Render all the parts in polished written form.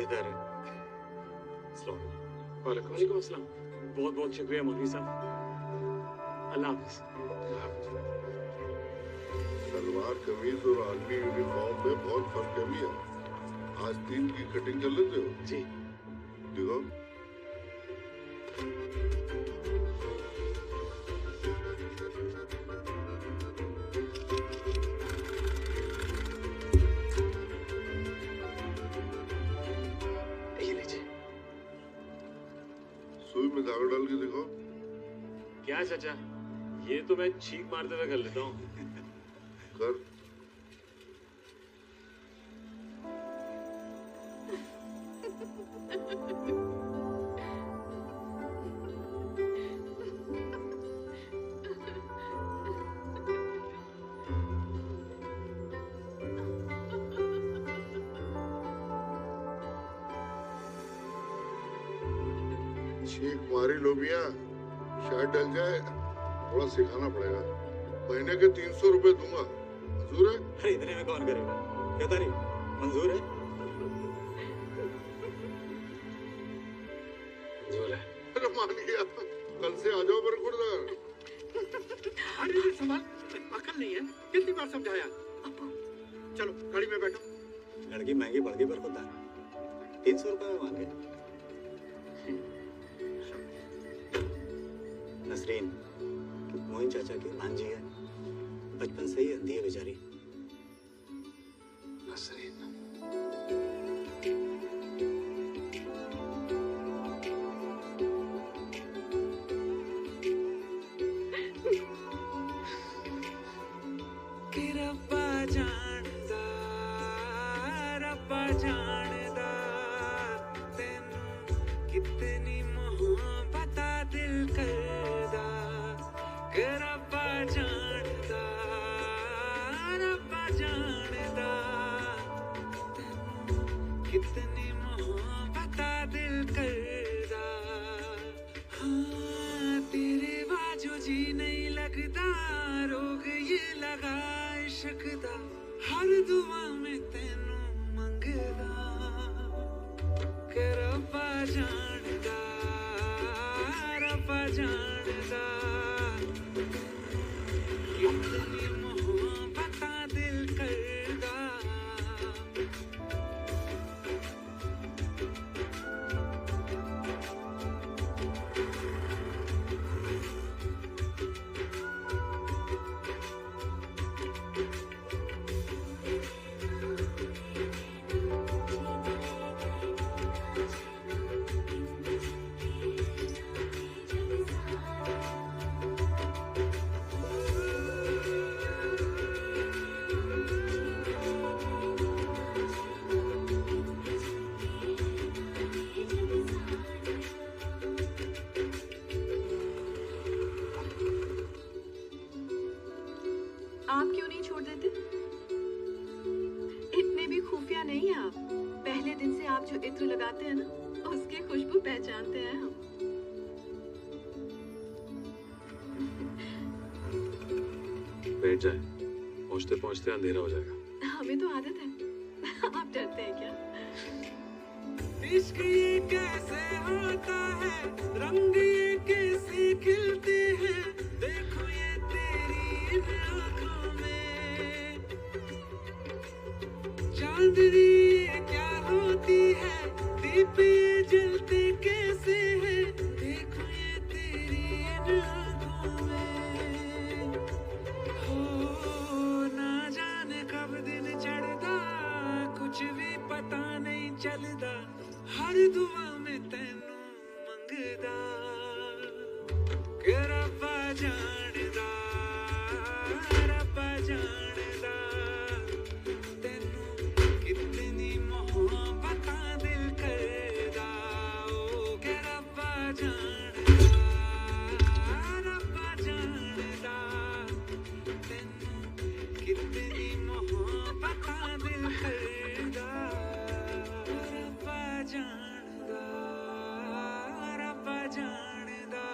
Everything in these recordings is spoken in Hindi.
बेहतर है। वालेकुम अस्सलाम। बहुत बहुत शुक्रिया मौलवी साहब। अल्लाह हाफिज। सलवार कमीज और आर्मी यूनिफॉर्म में बहुत फर्क है भैया। आस्तीन की कटिंग कर लेते हो? जी। देखो ये लीजिए। सुई में धागा डाल के देखो। क्या चाचा, ये तो मैं छींक मारते हुए कर लेता हूँ। कर। छींक मारी लोबिया, शायद डल जाए, थोड़ा सिखाना पड़ेगा। महीने के 300 रुपए दूंगा, मंजूर है? अरे इतने में कौन करेगा? कहता नहीं मंजूर है। मंजूर है। अरे मान गया, कल से आ जाओ मेरे गुर्दार। अरे संभाल, अकल नहीं है, कितनी बार समझाया। चलो गाड़ी में बैठो। लड़की महंगी पड़ गई पर खुदा 300 रुपए में मांगे। नसरीन मोइन चाचा की भांजी है, बचपन से ही अंधी है बेचारी। नसरीन। हर दुआ में तेनू मंगदा के रब्बा जानदा कितनी मोहब्बत दिल करदा। आप क्यों नहीं छोड़ देते? इतने भी खुफिया नहीं है आप। पहले दिन से आप जो इत्र लगाते हैं ना, उसकी खुशबू पहचानते हैं हम। बैठ जाए, पहुंचते पहुंचते अंधेरा हो जाएगा। हमें तो आदत है। आप डरते हैं क्या? इश्क ये कैसे होता है, रंग ये कैसे खिलते हैं, देखो ये तेरी इन आँखों में। चांदनी ये क्या होती है, दीप ये जलते कैसे हैं, देखो ये तेरी इन आँखों में। हो ना जाने कब दिन चढ़दा, कुछ भी पता नहीं चलदा, हर दुआ में तेनू मंगदा के रब्बा जानदा तेनू कितनी मोहब्बत दिल करदा। ओ के रब्बा जानदा तेनू कितनी मोहब्बत दिल करदा। रब्बा जानदा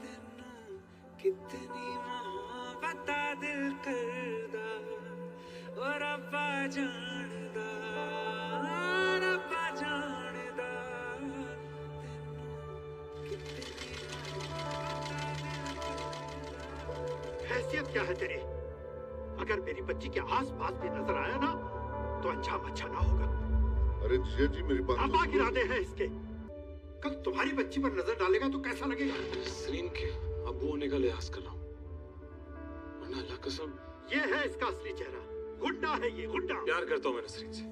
तेनू कितनी मोहब्बत दिल करदा। ओ रब्बा जानदा हैसियत क्या है तेरी? अगर मेरी बच्ची के आस-पास भी नजर आया ना तो अंजाम अच्छा ना होगा। अरे जिया जी मेरी बात आपा इरादे हैं इसके। कल तुम्हारी बच्ची पर नजर डालेगा तो कैसा लगेगा? नसरीन के अब्बू होने का लिहाज कर रहा हूँ, वरना अल्लाह कसम। ये है इसका असली चेहरा। गुंडा है ये, गुंडा। प्यार करता हूँ मैं नसरीन से,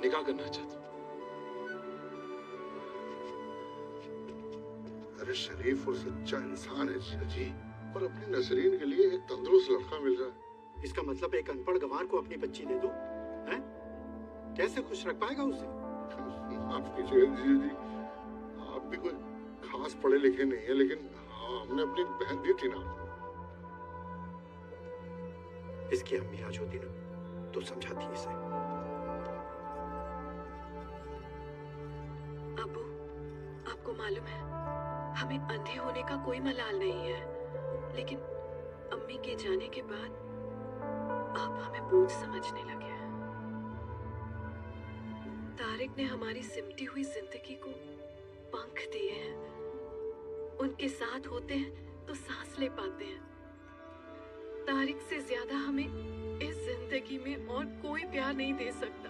निकाह करना चाहता हूँ। अरे शरीफ और सच्चा इंसान है जिया जी, और अपनी नसरीन के लिए एक तंदुरुस्त लड़का मिल रहा है। इसका मतलब एक अनपढ़ गंवार को अपनी बच्ची दे दो, हैं? कैसे खुश रख पाएगा उसे? माफ कीजिएगा जिया जी, आप भी कोई खास पढ़े लिखे नहीं है, लेकिन हाँ हमने अपनी बहन दी थी ना। इसकी अम्मी आज होती ना तो समझाती इसे। अबू, आपको मालूम है हमें अंधे होने का कोई मलाल नहीं है, लेकिन अम्मी के जाने के बाद आप हमें बोझ समझने लगे हैं। तारिक ने हमारी सिमटी हुई जिंदगी को पंख दिए हैं। उनके साथ होते हैं तो सांस ले पाते हैं। तारिक से ज्यादा हमें इस जिंदगी में और कोई प्यार नहीं दे सकता।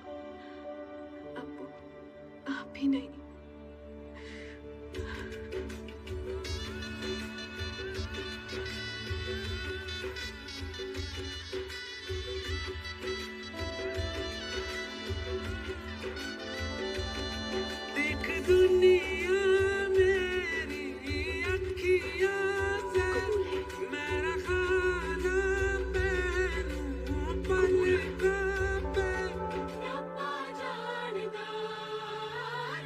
अब्बू, आप भी नहीं। देख दुनिया मेरी अखियाँ से, मेरा खाना पहनूं पलकों पे।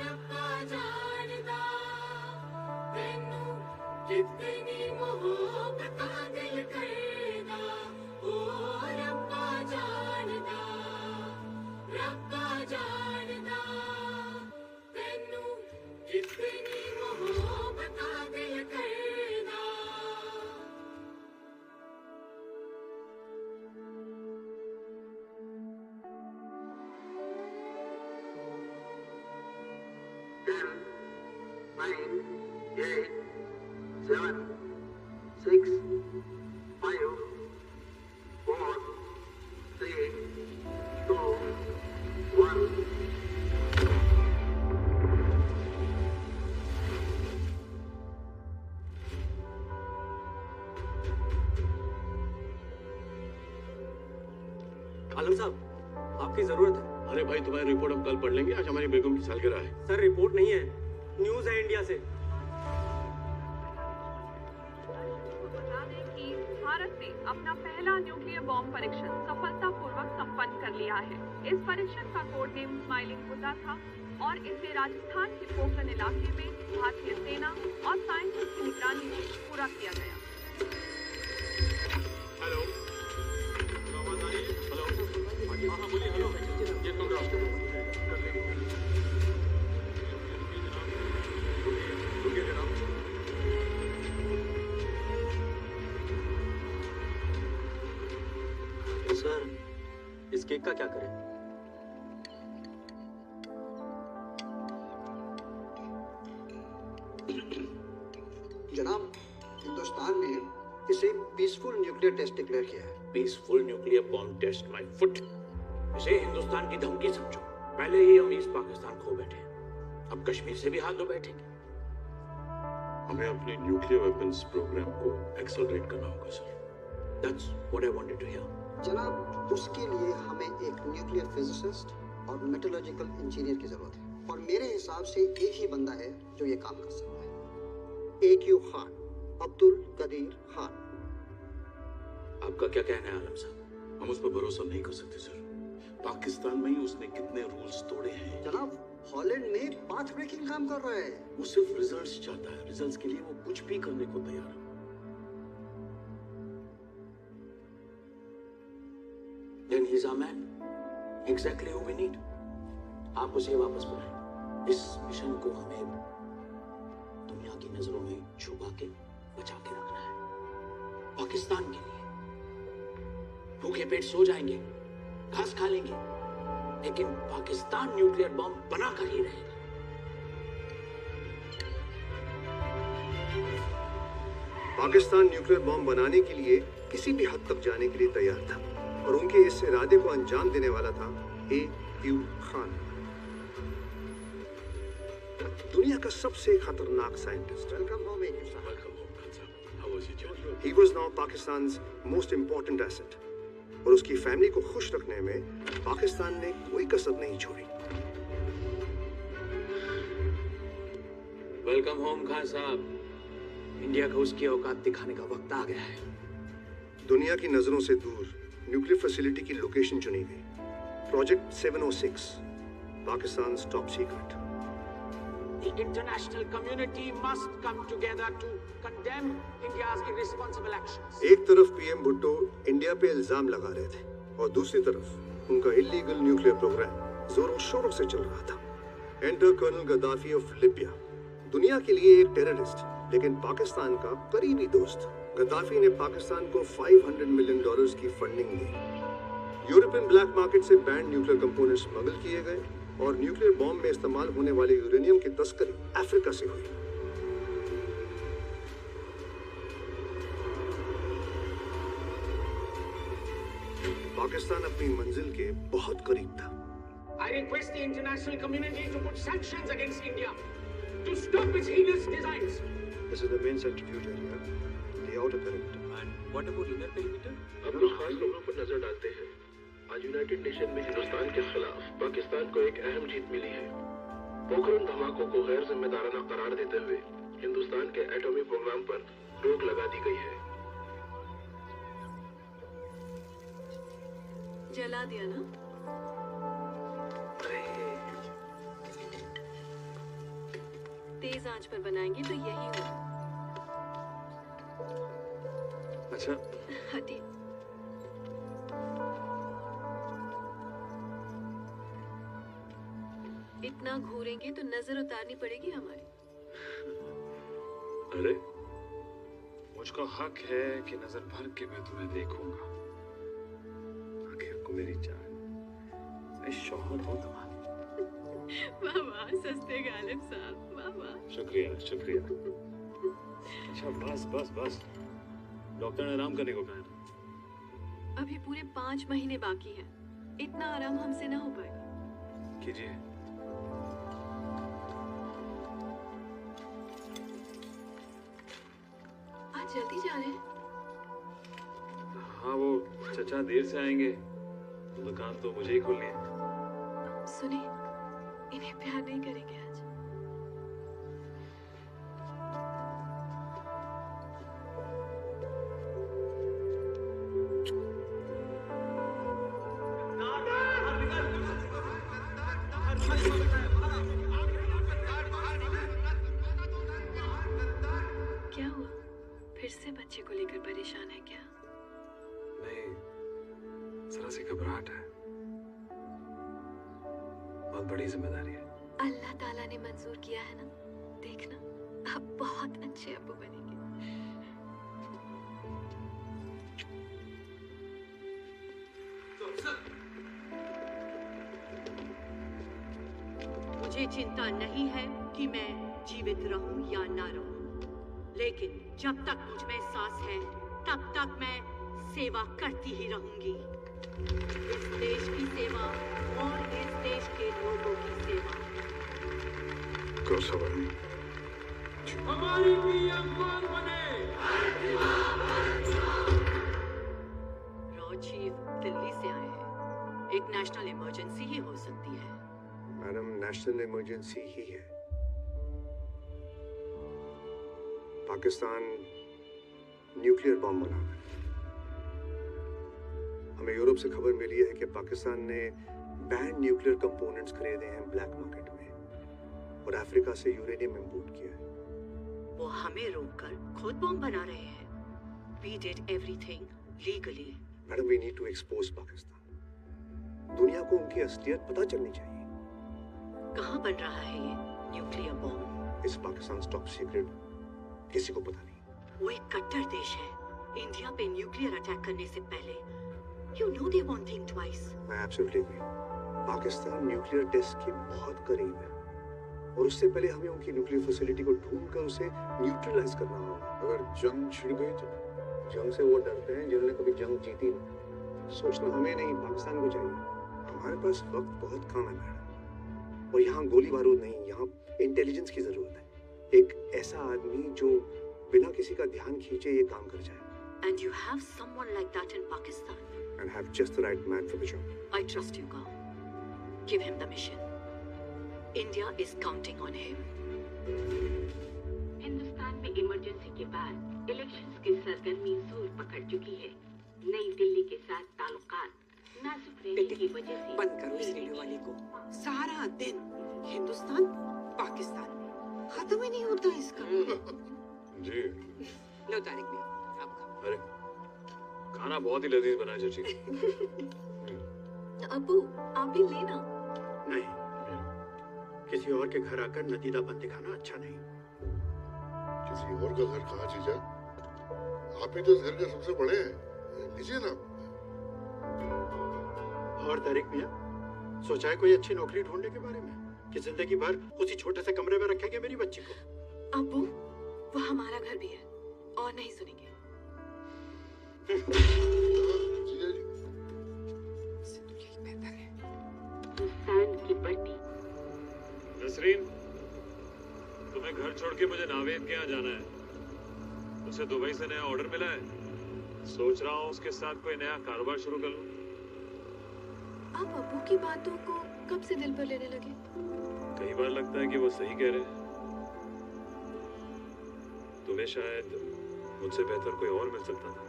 रब्बा जानदा तैनू कितनी मोहब्बत दिल करदा। ओ रब्बा जानदा तैनू कितनी मोहब्बत दिल करदा। आलम साहब, आपकी जरूरत है। अरे भाई तुम्हारी रिपोर्ट हम कल पढ़ लेंगे, आज हमारी बेगम की सालगिरह है। सर रिपोर्ट नहीं है, न्यूज है इंडिया से। बता दें कि भारत ने अपना पहला न्यूक्लियर बॉम्ब परीक्षण सफलतापूर्वक संपन्न कर लिया है। इस परीक्षण का कोड नेम स्माइलिंग बुद्धा था और इसे राजस्थान के पोखरण इलाके में भारतीय सेना और साइंटिस्ट की निगरानी में पूरा किया गया। हेलो, आवाज आ रही है? हेलो, हाँ बोलिए। हेलो, ये कमरा रुकिए जनाब। सर, इस केक का क्या करें? जनाब, हिंदुस्तान ने इसे पीसफुल न्यूक्लियर टेस्ट डिक्लेयर किया है। Peaceful nuclear bomb test my foot. इसे हिंदुस्तान की धमकी समझो। पहले ही हम ईस्ट पाकिस्तान खो बैठे, अब कश्मीर से भी हाथ धो बैठेंगे। हमें अपने न्यूक्लियर वेपन्स प्रोग्राम को एक्सेलरेट करना होगा sir. That's what I wanted to hear. जनाब, उसके लिए हमें एक न्यूक्लियर फिजिसिस्ट और मेटलर्जिकल इंजीनियर की जरूरत है, और मेरे हिसाब से एक ही बंदा है जो ये काम कर सकता है। AQ खान, अब्दुल कदीर खान। आपका क्या कहना है आलम साहब? हम उस पर भरोसा नहीं कर सकते सर। पाकिस्तान में ही उसने कितने रूल्स तोड़े हैं। जनाब, हॉलैंड में पाथ ब्रेकिंग काम कर रहा है। वो सिर्फ रिजल्ट्स चाहता है, रिजल्ट्स के लिए वो कुछ भी करने को तैयार है। Then he's our man. Exactly who we need. आप उसे वापस बुलाएं। इस मिशन को हमें दुनिया की नजरों में छुपा के बचा के रखना है, पाकिस्तान के लिए। भूखे पेट सो जाएंगे, घास खा लेंगे, लेकिन पाकिस्तान न्यूक्लियर बॉम्ब बना कर ही रहेगा। पाकिस्तान न्यूक्लियर बॉम्ब बनाने के लिए किसी भी हद तक जाने के लिए तैयार था और उनके इस इरादे को अंजाम देने वाला था A.Q. खान, दुनिया का सबसे खतरनाक साइंटिस्ट। Welcome home A.Q. साहब। Welcome home, Khan Sahab. How was your journey? He was now Pakistan's most important asset और उसकी फैमिली को खुश रखने में पाकिस्तान ने कोई कसर नहीं छोड़ी। वेलकम होम खान साहब। इंडिया को उसकी औकात दिखाने का वक्त आ गया है। दुनिया की नजरों से दूर न्यूक्लियर फैसिलिटी की लोकेशन चुनी गई, project 706, Pakistan top secret. The international community must come together to condemn India's irresponsible actions. एक तरफ पीएम भुट्टो इंडिया पे इल्जाम लगा रहे थे और दूसरी तरफ उनका इलीगल न्यूक्लियर प्रोग्राम जोरों शोरों से चल रहा था। Enter colonel Gaddafi of Libya, दुनिया के लिए एक टेररिस्ट लेकिन पाकिस्तान का करीबी दोस्त। गद्दाफी ने पाकिस्तान को $500 मिलियन की फंडिंग दी। यूरोपियन ब्लैक मार्केट से बैंड न्यूक्लियर कंपोनेंट्स स्मगल किए गए और न्यूक्लियर बॉम्ब में इस्तेमाल होने वाले यूरेनियम की तस्करी अफ्रीका से हुई। पाकिस्तान अपनी मंजिल के बहुत करीब था। I request the international community to put sanctions against India to stop its heinous designs. This is the main centrifuge area, the outer perimeter. And what about inner perimeter? अब कुछ खास खबरों पर नजर डालते हैं। आज यूनाइटेड नेशन में हिंदुस्तान के खिलाफ पाकिस्तान को एक अहम जीत मिली है। पोखरण धमाकों को गैर जिम्मेदाराना करार देते हुए हिंदुस्तान के एटॉमिक प्रोग्राम पर रोक लगा दी गई है। जला दिया ना? तेज आंच पर बनाएंगे तो यही होगा। अच्छा, हटी। इतना घूरेंगे तो नजर उतारनी पड़ेगी हमारी। अरे मुझको हक है कि नजर भर के मैं तुम्हें देखूंगा। आखिर को मेरी जान, मैं शौहर हूं तुम्हारा। वाह वाह सस्ते गालिब साहब, वाह वाह। शुक्रिया शुक्रिया। अच्छा बस बस बस, डॉक्टर ने आराम करने को कहा था। अभी पूरे 5 महीने बाकी हैं। इतना आराम हमसे ना हो पाएगा। कीजिए। आज जल्दी जा रहे हैं? हाँ, वो चचा देर से आएंगे तो दुकान तो मुझे ही खोलनी है। सुनिए, इन्हें प्यार नहीं करेंगे आज। क्या हुआ? फिर से बच्चे को लेकर परेशान है क्या? नहीं, जरा सी घबराहट है। बहुत बड़ी जिम्मेदारी है। अल्लाह ताला ने मंजूर किया है ना, देखना आप बहुत अच्छे अब्बू बनेंगे। मुझे चिंता नहीं है कि मैं जीवित रहूं या ना रहूं, लेकिन जब तक मुझ में सांस है तब तक मैं सेवा करती ही रहूंगी। इस देश की सेवा और इस देश के लोगों की सेवा। कोई सवाल नहीं। हमारी पीएम कौन बने? रॉ चीफ दिल्ली से आए हैं। एक नेशनल इमरजेंसी ही हो सकती है। मैडम, नेशनल इमरजेंसी ही है। पाकिस्तान न्यूक्लियर बॉम्ब बना रहा है। हमें यूरोप से खबर मिली है कि पाकिस्तान ने बैंड न्यूक्लियर कंपोनेंट्स खरीदे हैं ब्लैक मार्केट में और अफ्रीका से यूरेनियम इंपोर्ट किया है। वो हमें रोककर खुद बम बना रहे हैं। We did everything legally. Madam, we need to expose Pakistan. दुनिया को उनकी असलियत पता चलनी चाहिए। कहाँ बन रहा है ये न्यूक्लियर बॉम्ब? इस पाकिस्तान टॉप सीक्रेट, किसी को पता नहीं। वो एक कट्टर देश है। इंडिया पे न्यूक्लियर अटैक करने से पहले you know they won't think twice. मैं absolutely agree. Pakistan nuclear test के बहुत करीब है। और उससे पहले हमें उनकी न्यूक्लियर फैसिलिटी को ढूंढकर उसे न्यूट्रलाइज करना होगा। अगर जंग छिड़ गई तो जंग से वो डरते हैं जिन्होंने कभी जंग जीती नहीं। सोचना हमें नहीं, पाकिस्तान को चाहिए। हमारे पास वक्त बहुत कम है मैडम, और यहाँ गोली बारूद नहीं, यहाँ इंटेलिजेंस की जरूरत है। एक ऐसा आदमी जो बिना किसी का ध्यान खींचे ये काम कर जाए। And you have someone like that in Pakistan. And have just the right man for the job. I trust you, Gaur. Give him the mission. India is counting on him. Hindustan में इमरजेंसी के बाद इलेक्शंस की सरगर्मी जोर पकड़ चुकी है। नई दिल्ली के साथ ताल्लुकात नाजुक रहने की वजह से बंद करो इस रेडियो वाले को। सारा दिन हिंदुस्तान पाकिस्तान खत्म ही नहीं होता इसका। जी लो तारिक में आप खाओ। अरे खाना बहुत ही लजीज बना है चाची। अबू आप भी लेना। नहीं, किसी और के घर आकर नतीजापन दिखाना अच्छा नहीं। किसी और का घर कहाँ जीजा? आप ही तो इस घर के सबसे बड़े हैं, लीजिए ना। और तारिक मियां, सोचा है कोई अच्छी नौकरी ढूंढने के बारे में कि जिंदगी भर उसी छोटे से कमरे में रखेंगे मेरी बच्ची को? अबू वो हमारा घर भी है और नहीं सुनेंगे। की बढ़ती। नसरीन, तुम्हें घर छोड़ के मुझे नावेद के यहाँ जाना है। उसे दुबई से नया ऑर्डर मिला है। सोच रहा हूँ उसके साथ कोई नया कारोबार शुरू कर लूँ। आप अबू की बातों को कब से दिल पर लेने लगे? कई बार लगता है कि वो सही कह रहे हैं। तुम्हें शायद मुझसे बेहतर कोई और मिल सकता था।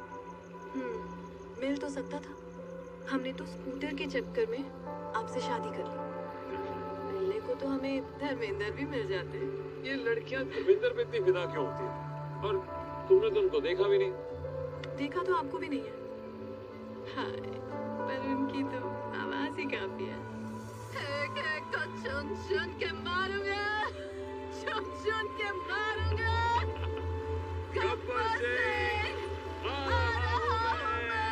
मिल तो सकता था। हमने तो स्कूटर के चक्कर में आपसे शादी कर ली। मिलने को तो हमें धर्मेंद्र भी मिल जाते हैं। ये लड़कियां धर्मेंद्र पे इतनी फिदा क्यों होती हैं? और तुमने तो उनको देखा भी नहीं। देखा तो आपको भी नहीं है। हाय, पर उनकी तो आवाज ही काफी है। को चुन चुन के मारूंगा, चुन चुन के मारूंगा। गब्बर सिंह आ रहा हूं मैं।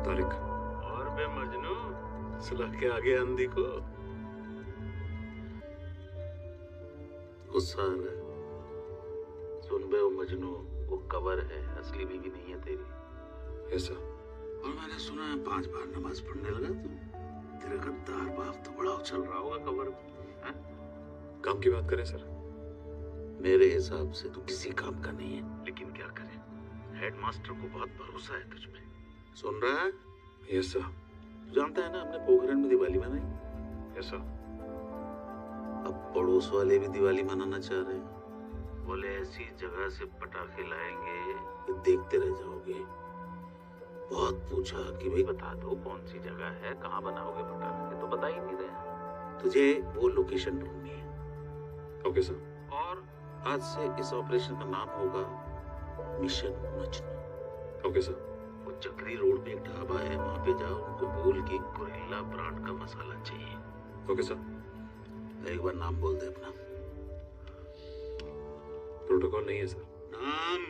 तारिक और बे मजनू सुलह के आगे आंधी को गुस्सा आ रहा है। सुन बे ओ मजनू, वो कबर है, असली बीवी नहीं है तेरी। ऐसा? और मैंने सुना है 5 बार नमाज पढ़ने लगा तू। तेरा गद्दार बाप तो बड़ा उछल रहा होगा कबर में। काम की बात करें सर? मेरे हिसाब से तू किसी काम का नहीं है, लेकिन क्या करें, हेडमास्टर को बहुत भरोसा है तुझ पे। सुन रहा है? Yes sir. तू जानता है ना हमने पोखरण में दिवाली मनाई। Yes sir. अब पड़ोस वाले भी दिवाली मनाना चाह रहे हैं। बोले ऐसी जगह से पटाखे लाएंगे कि देखते रह जाओगे। बहुत पूछा कि भाई बता दो कौन सी जगह है, कहाँ बनाओगे पटाखे, तो बता ही नहीं रहे। तुझे वो लोकेशन ढूंढनी है। Okay sir. और आज से इस ऑपरेशन का नाम होगा मिशन मजनू। Okay sir. वो चक्री रोड पे एक ढाबा है, वहाँ पे जाओ, उनको बोल के गोरिल्ला ब्रांड का मसाला चाहिए। Okay sir. एक बार नाम बोल दे अपना। प्रोटोकॉल नहीं है सर। नाम?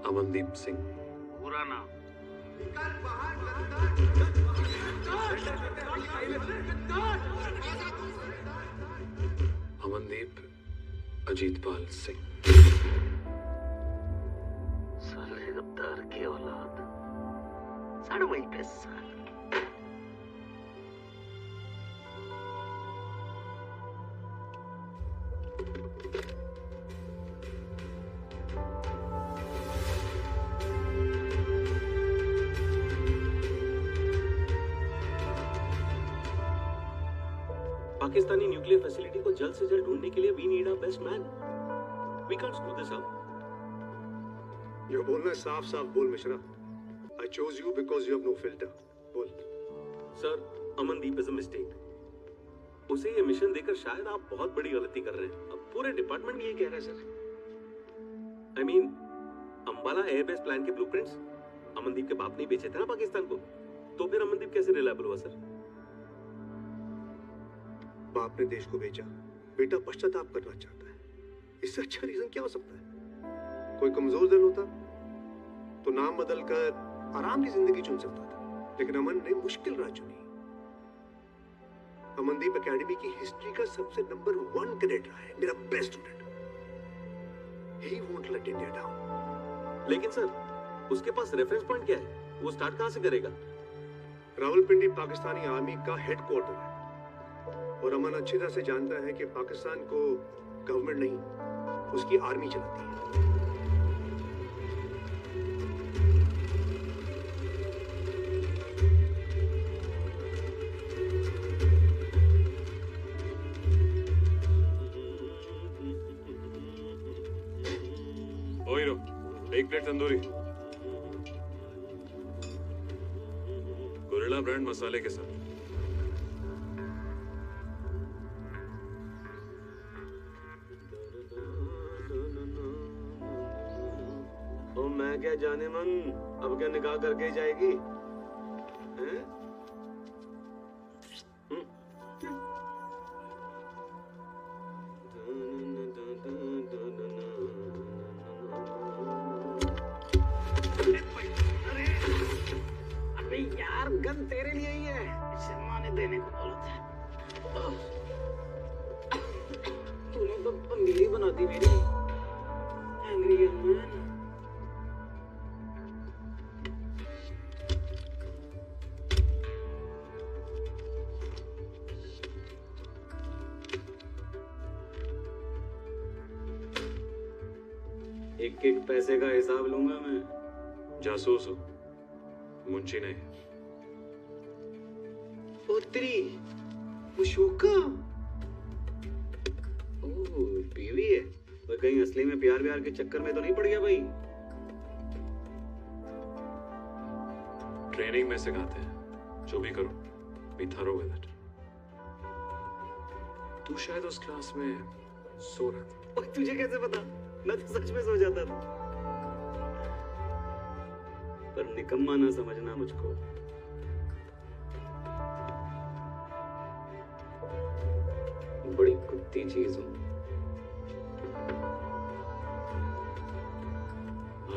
अमनदीप सिंह। पूरा नाम? अमनदीप अजीतपाल सिंह। साले गद्दार की औलाद, साढ़े वही पे साल। पाकिस्तानी न्यूक्लियर फैसिलिटी को जल्द से जल्द ढूंढने के लिए we need a best man. We can't screw this up. जो बोलना है साफ साफ बोल Mishra. I chose you because you have no filter. बोल। Sir, Amandeep is a mistake. उसे ये मिशन देकर शायद आप बहुत बड़ी गलती कर रहे हैं। अब पूरे डिपार्टमेंट ये कह रहा है sir. I mean, Ambala airbase plan के ब्लूप्रिंट्स अमनदीप के बाप ने बेचे थे ना पाकिस्तान को, तो फिर अमनदीप कैसे रिलायबल हुआ सर? बाप ने देश को बेचा, बेटा पश्चाताप करना चाहता है। इससे अच्छा रीजन क्या हो सकता है? कोई कमजोर दिल होता तो नाम बदलकर आराम की जिंदगी चुन सकता था, लेकिन अमन ने मुश्किल राह चुनी। अमनदीप एकेडमी की हिस्ट्री का सबसे नंबर 1 कैडेट रहा है, मेरा best student. He won't let India down. लेकिन सर, उसके पास रेफरेंस पॉइंट क्या है? वो स्टार्ट कहां से करेगा? रावलपिंडी पाकिस्तानी आर्मी का हेडक्वार्टर है, और अमन अच्छी तरह से जानता है कि पाकिस्तान को गवर्नमेंट नहीं, उसकी आर्मी चलाती है। ओ hero, 1 plate tandoori, gorilla brand मसाले के साथ। और मैं क्या जाने मन, अब क्या निकाह करके ही जाएगी? हैं? अरे यार, गन तेरे लिए ही है, शर्मा ने देने को बोला था। तूने तो पनीरी बना दी मेरी। Angry man. एक एक पैसे का हिसाब लूंगा मैं। जासूस हो, मुंशी नहीं। पुत्री, मुशोका। ओह, बीवी है। पर कहीं असली में प्यार व्यार के चक्कर में तो नहीं पड़ गया भाई? ट्रेनिंग में सिखाते हैं, जो भी करो बी थरो विद इट। तू शायद उस क्लास में सो रहा था। और तुझे कैसे पता? मैं तो सच में सो जाता था। पर निकम्मा ना समझना मुझको। बड़ी कुत्ती चीज हूं।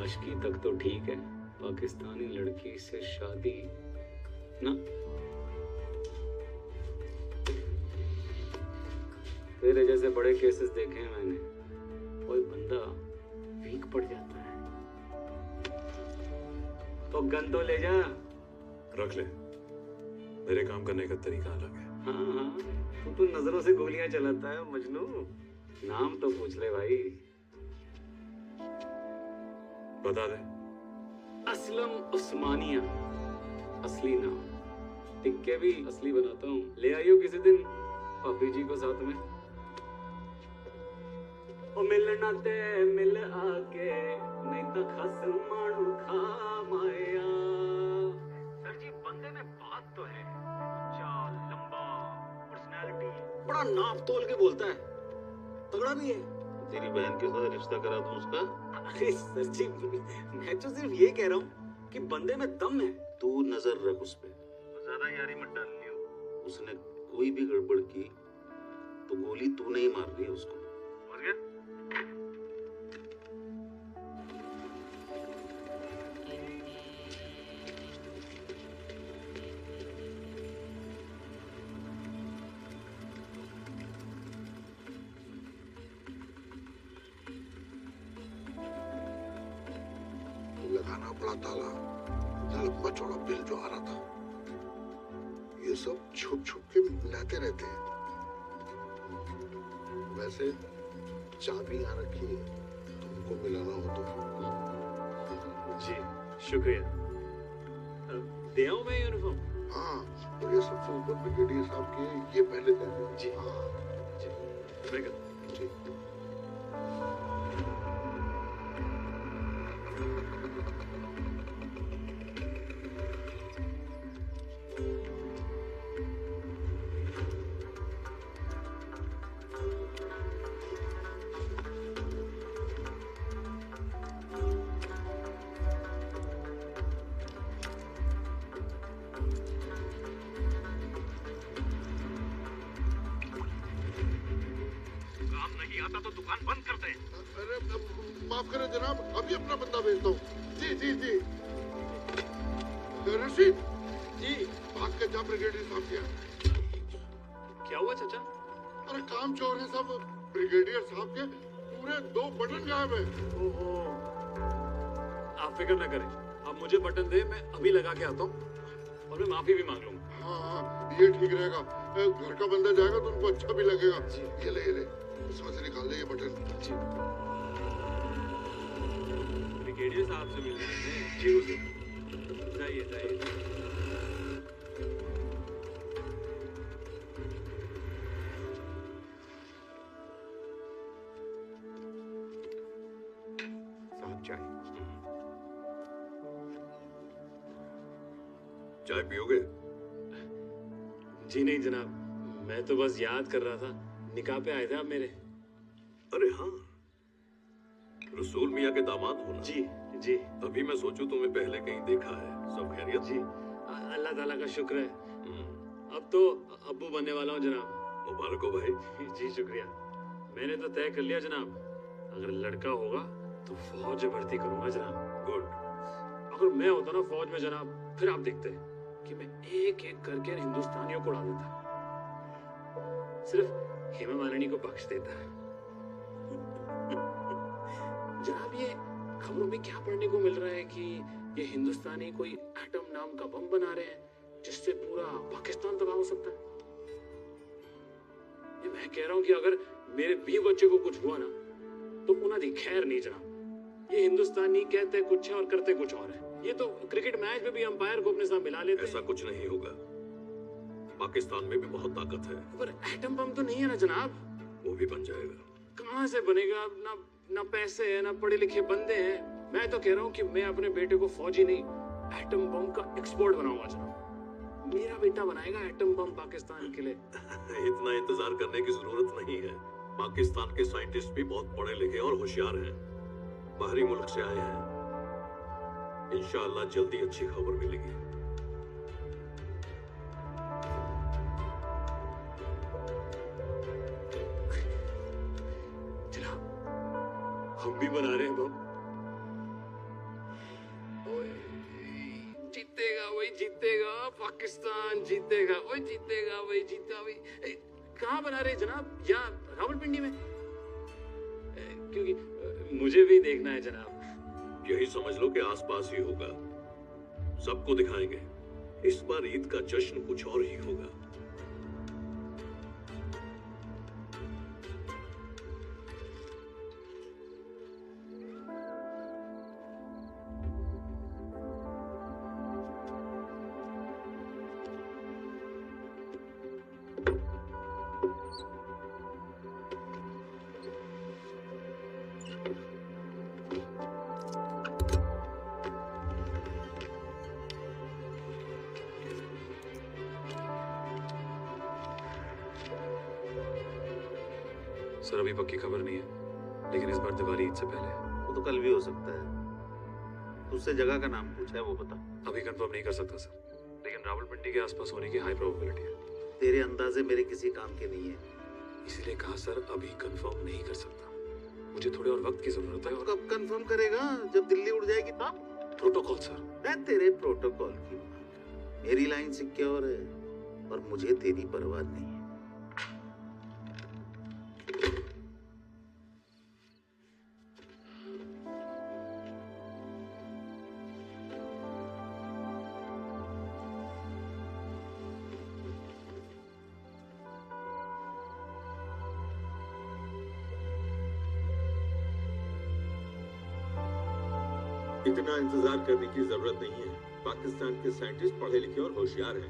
आशिकी तक तो ठीक है, पाकिस्तानी लड़की से शादी ना। तेरे जैसे बड़े केसेस देखे हैं मैंने। कोई बंदा वीक पड़ जाता है तो गन तो ले जा। रख ले, मेरे काम करने का तरीका अलग है। हाँ, तू नजरों से गोलियां चलाता है मजनू। नाम तो पूछ ले भाई। बता दे। असलम उस्मानिया, असली नाम। टिक्के भी असली बनाता हूँ, ले आइयो किसी दिन पापी जी को साथ में। ओ मिलना ते मिल आके, नहीं तो खस मानू खा माया। सर जी, बंदे में बात तो है, ऊंचा लंबा, पर्सनालिटी, बड़ा नाप तोल के बोलता है, तगड़ा भी है। तेरी बहन के साथ रिश्ता करा दूं उसका? अरे सर जी, मैं तो सिर्फ ये कह रहा हूँ कि बंदे में दम है। तू नजर रख उस पे, ज्यादा यारी मत डाल लियो। उसने कोई भी गड़बड़ की तो गोली तू नहीं मार रही है उसको, समझ गया? लगाना पड़ा ताला, लंबा चौड़ा बिल जो आ रहा था। ये सब छुप छुप के लाते रहते हैं। वैसे चाबी यहाँ रखी है, तुमको मिलाना हो तो। जी शुक्रिया। दे आऊं मैं यूनिफॉर्म? हाँ, और ये सबसे ऊपर ब्रिगेडियर साहब के ये पहले दे दो। जी हाँ जी जी। आता तो दुकान बंद कर दे। अरे माफ करें जनाब, अभी अपना बंदा भेजता हूँ। जी जी जी। रशीद जी, भाग के जा ब्रिगेडियर साहब के यहाँ। क्या हुआ चाचा? अरे काम चोर है सब। ब्रिगेडियर साहब के पूरे 2 बटन गायब है। ओहो, आप फिक्र न करें, आप मुझे बटन दे, मैं अभी लगा के आता हूँ और मैं माफी भी मांग लूंगा। हाँ ये ठीक रहेगा। घर का बंदा जाएगा तो उनको अच्छा भी लगेगा। ये ले इसमें से निकाल ले ये बटन। जी। ब्रिगेडियर साहब से मिलने हैं। जी हुजूर। जाइए जाइए। साहब चाय। चाय पियोगे? जी नहीं जनाब, मैं तो बस याद कर रहा था, निकाह पे आए थे आप मेरे। अरे हाँ, रसूल मियाँ के दामाद हो ना? जी जी। तभी मैं सोचूं तुम्हें पहले कहीं देखा है। सब खैरियत? जी अल्लाह ताला का शुक्र है। अब तो अब्बू बनने वाला हूँ जनाब। मुबारक हो भाई। जी शुक्रिया। मैंने तो तय कर लिया जनाब, अगर लड़का होगा तो फौज में भर्ती करूंगा जनाब। गुड। अगर मैं होता ना फौज में जनाब, फिर आप देखते कि मैं एक एक करके हिंदुस्तानियों को उड़ा देता, सिर्फ हेमा मालिनी को बख्श देता। जनाब ये खबरों में क्या पढ़ने को मिल रहा है कि ये हिंदुस्तानी कोई एटम नाम का बम बना रहे हैं जिससे पूरा पाकिस्तान तबाह हो सकता है। ये मैं कह रहा हूँ कि अगर मेरे 20 बच्चे को कुछ हुआ ना तो उन्हें खैर नहीं जनाब। ये हिंदुस्तानी कहते कुछ है और करते कुछ और है। ये तो क्रिकेट मैच में भी अंपायर को अपने साथ मिला लेते हैं। ऐसा कुछ नहीं होगा, पाकिस्तान में भी बहुत ताकत है। पर एटम बम तो नहीं है ना जनाब? वो भी बन जाएगा। कहाँ से बनेगा? ना पैसे है, ना पढ़े लिखे बंदे हैं। मैं तो कह रहा हूँ कि मैं अपने बेटे को फौजी नहीं, एटम बम का एक्सपर्ट बनाऊंगा जनाब। मेरा बेटा बनाएगा एटम बम पाकिस्तान के लिए। इतना इंतजार करने की जरूरत नहीं है। पाकिस्तान के साइंटिस्ट भी बहुत पढ़े लिखे और होशियार हैं, बाहरी मुल्क से आए हैं। इंशाअल्लाह जल्दी अच्छी खबर मिलेगी। हम भी बना रहे हैं बम। जीतेगा वही जीतेगा, पाकिस्तान जीतेगा वही जीतेगा, वही जीता वही। कहाँ बना रहे जनाब? यहाँ रावलपिंडी में? क्योंकि मुझे भी देखना है जनाब। यही समझ लो कि आसपास ही होगा। सबको दिखाएंगे। इस बार ईद का जश्न कुछ और ही होगा। सर अभी पक्की खबर नहीं है, लेकिन इस बार दिवाली ईद से पहले है। वो तो कल भी हो सकता है। तुझसे जगह का नाम पूछा है, वो बता। अभी कंफर्म नहीं कर सकता सर, लेकिन रावलपिंडी के आसपास होने की हाई प्रोबेबिलिटी है। तेरे अंदाजे मेरे किसी काम के नहीं है, इसीलिए कहा सर अभी कंफर्म नहीं कर सकता। मुझे थोड़े और वक्त की जरूरत है। कब कंफर्म करेगा? जब दिल्ली उड़ जाएगी तब? Protocol sir. मैं तेरे प्रोटोकॉल की, मेरी लाइन सिक्योर है और मुझे तेरी परवाह नहीं है। इतना इंतजार करने की जरूरत नहीं है। पाकिस्तान के साइंटिस्ट पढ़े लिखे और होशियार हैं।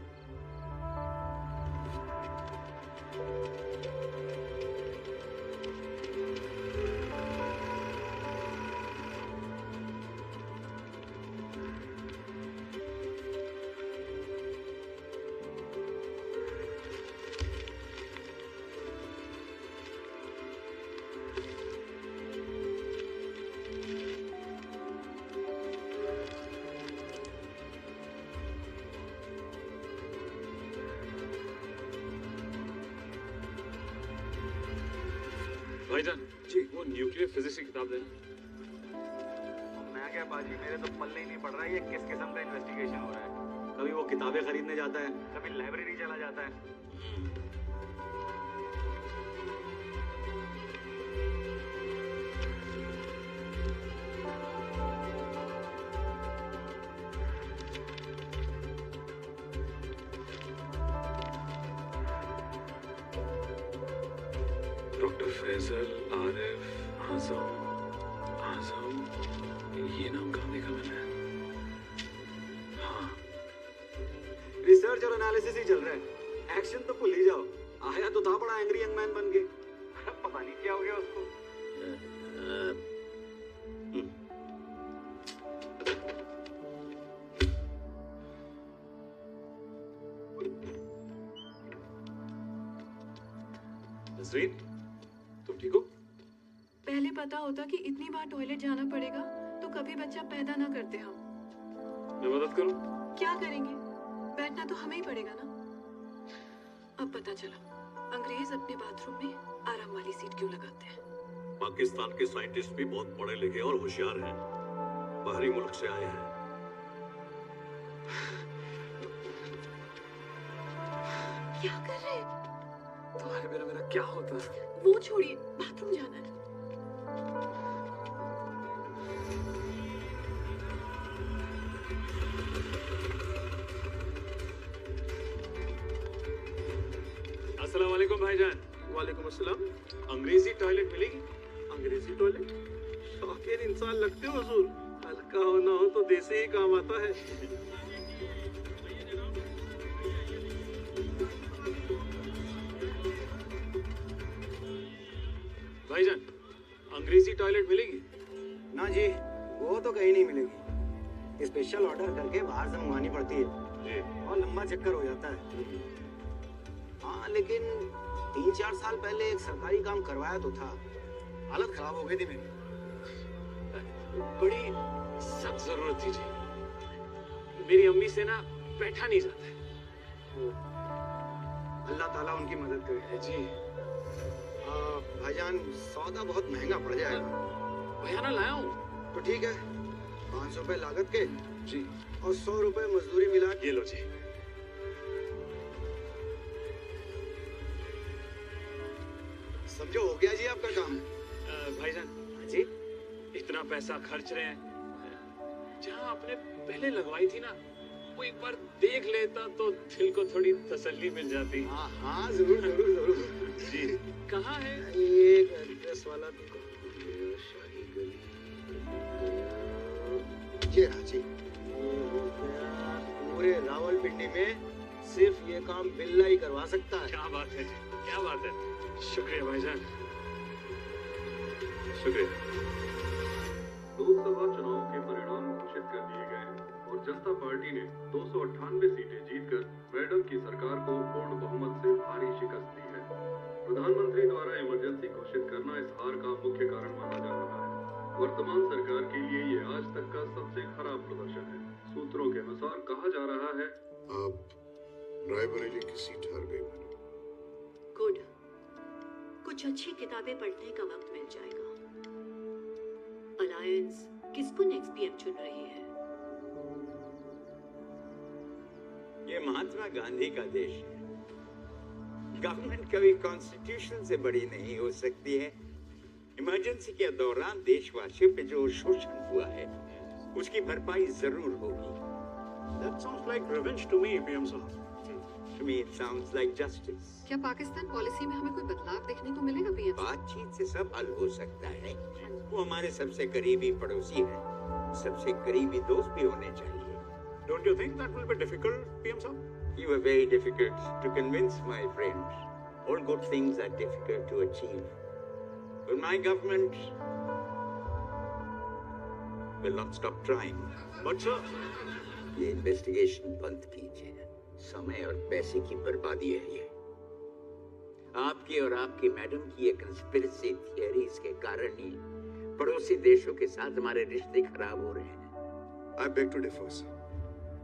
जी वो न्यूक्लियर फिजिक्स की किताब देना। मैं क्या बाजी, मेरे तो पल्ले ही नहीं पड़ रहा है ये किस किस्म का इन्वेस्टिगेशन हो रहा है। कभी वो किताबें खरीदने जाता है, कभी लाइब्रेरी चला जाता है। डॉक्टर फैजल आरिफ आजम आजम, ये नाम कहाँ देखा मैंने? हाँ, रिसर्च और एनालिसिस ही चल रहा है, एक्शन तो भूल ही जाओ। आया तो था बड़ा एंग्री यंग मैन बन के, पता नहीं क्या हो गया उसको। नसरीन, तुम ठीक हो? पहले पता होता कि इतनी बार टॉयलेट जाना पड़ेगा तो कभी बच्चा पैदा ना करते हम। मैं मदद करूं? क्या करेंगे, बैठना तो हमें ही पड़ेगा ना। अब पता चला अंग्रेज अपने बाथरूम में आराम वाली सीट क्यों लगाते हैं। पाकिस्तान के साइंटिस्ट भी बहुत पढ़े लिखे और होशियार हैं, बाहरी मुल्क से आए हैं। क्या कर रहे हैं? तुम्हारे बिना मेरा क्या होता? वो छोड़िए, बाथरूम जाना है। अस्सलाम वालेकुम भाईजान। वालेकुम अस्सलाम। अंग्रेजी टॉयलेट मिलेगी? अंग्रेजी टॉयलेट? शौकीन इंसान लगते हो हुजूर, हल्का होना हो तो देसे ही काम आता है। भाईजान, अंग्रेजी टॉयलेट मिलेगी? ना जी, वो तो कहीं नहीं मिलेगी। स्पेशल ऑर्डर करके बाहर से मंगवानी पड़ती है जी, और लंबा चक्कर हो जाता है। हाँ, लेकिन 3-4 साल पहले एक सरकारी काम करवाया तो था, हालत खराब हो गई थी मेरी। बड़ी सख्त जरूरत थी जी, मेरी अम्मी से ना बैठा नहीं जाता है। अल्लाह ताला उनकी मदद करे जी। भाईजान, सौदा बहुत महंगा पड़ जाएगा। बयाना लाया हूँ। तो ठीक है, 500 रुपए लागत के जी और 100 रुपए मजदूरी मिला। ये लो जी। समझो हो गया जी आपका काम। भाईजान जी, इतना पैसा खर्च रहे हैं, जहाँ आपने पहले लगवाई थी ना, वो एक बार देख लेता तो दिल को थोड़ी तसल्ली मिल जाती। हाँ हाँ, जरूर जरूर जरूर जी। कहाँ है ये एड्रेस वाला? शाही गली, ये रहा जी। पूरे रावलपिंडी में सिर्फ ये काम बिल्ला ही करवा सकता है। क्या बात है जी, क्या बात है। शुक्रिया भाईजान, शुक्रिया। लोकसभा चुनाव के परिणाम घोषित कर दिए गए हैं और जनता पार्टी ने 298 सीटें जीतकर मैडम की सरकार को पूर्ण बहुमत से भारी शिकस्त दी है। प्रधानमंत्री द्वारा इमरजेंसी घोषित करना इस हार का मुख्य कारण माना जा रहा है। वर्तमान सरकार के लिए ये आज तक का सबसे खराब प्रदर्शन है। सूत्रों के अनुसार कहा जा रहा है आप रायबरेली की सीट हार गई। गुड, कुछ अच्छी किताबें पढ़ने का वक्त मिल जाएगा। अलायंस किसको नेक्स्ट पीएम चुन रही है? ये महात्मा गांधी का देश है। गवर्नमेंट कभी कॉन्स्टिट्यूशन से बड़ी नहीं हो सकती है। इमरजेंसी के दौरान देशवासियों पे जो शोषण हुआ है, उसकी भरपाई जरूर होगी। That sounds like revenge to me, PM साहब। To me it sounds like justice. क्या पाकिस्तान पॉलिसी में हमें कोई बदलाव देखने को मिलेगा पीएम? बातचीत से सब हल हो सकता है। वो हमारे सबसे करीबी पड़ोसी हैं, सबसे करीबी दोस्त भी होने चाहिए। Don't you think that will be difficult, PM साहब? You are very difficult to convince, my friend. All good things are difficult to achieve. But my government will not stop trying. But sir, ये इन्वेस्टिगेशन बंद कीजिए। समय और पैसे की बर्बादी है ये। आपकी और आपकी मैडम की ये कंस्पिरेसी थियरीज के कारण ही पड़ोसी देशों के साथ हमारे रिश्ते खराब हो रहे हैं। I beg to differ, sir.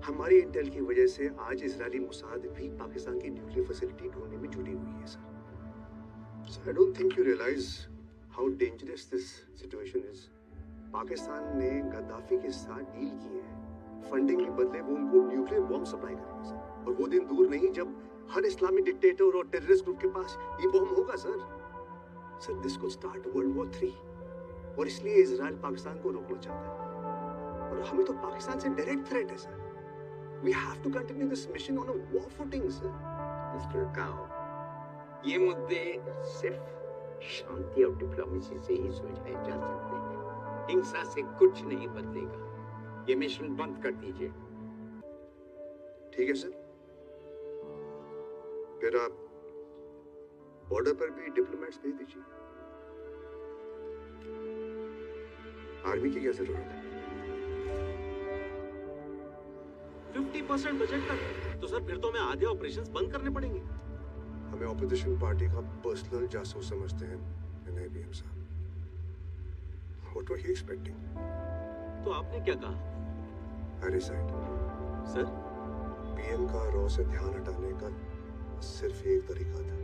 हमारी इंटेल की वजह से आज इजरायली मुसाद भी पाकिस्तान की न्यूक्लियर फैसिलिटी ढूंढने में जुटी हुई है, sir. So I don't think you realize how dangerous this situation is. Pakistan ने गद्दाफी के साथ डील की है, फंडिंग के बदले वो उनको न्यूक्लियर बॉम्ब सप्लाई करेगा सर। और वो दिन दूर नहीं जब हर इस्लामी डिक्टेटर और टेररिस्ट ग्रुप के पास ये बॉम्ब होगा sir. Sir this could start world war 3 और इसलिए इजराइल पाकिस्तान को रोकना चाहता है और हमें तो पाकिस्तान से डायरेक्ट थ्रेट है sir. We have to continue this mission on a war footing, sir. Mister Kao, ये मुद्दे सिर्फ शांति और डिप्लोमेसी से ही सुलझाए जा सकते हैं। हिंसा से कुछ नहीं बदलेगा। ये मिशन बंद कर दीजिए। ठीक है सर। फिर आप बॉर्डर पर भी डिप्लोमेट्स भेज दीजिए। आर्मी की क्या जरूरत है? 50% बजट का तो सर फिर तो हमें आधे ऑपरेशंस बंद करने पड़ेंगे। हमें ऑपोजिशन पार्टी का पर्सनल जासूस समझते हैं NIBM साहब। What were you expecting? तो आपने क्या कहा? I resigned. सर? PM का रॉ से ध्यान हटाने का सिर्फ एक तरीका था,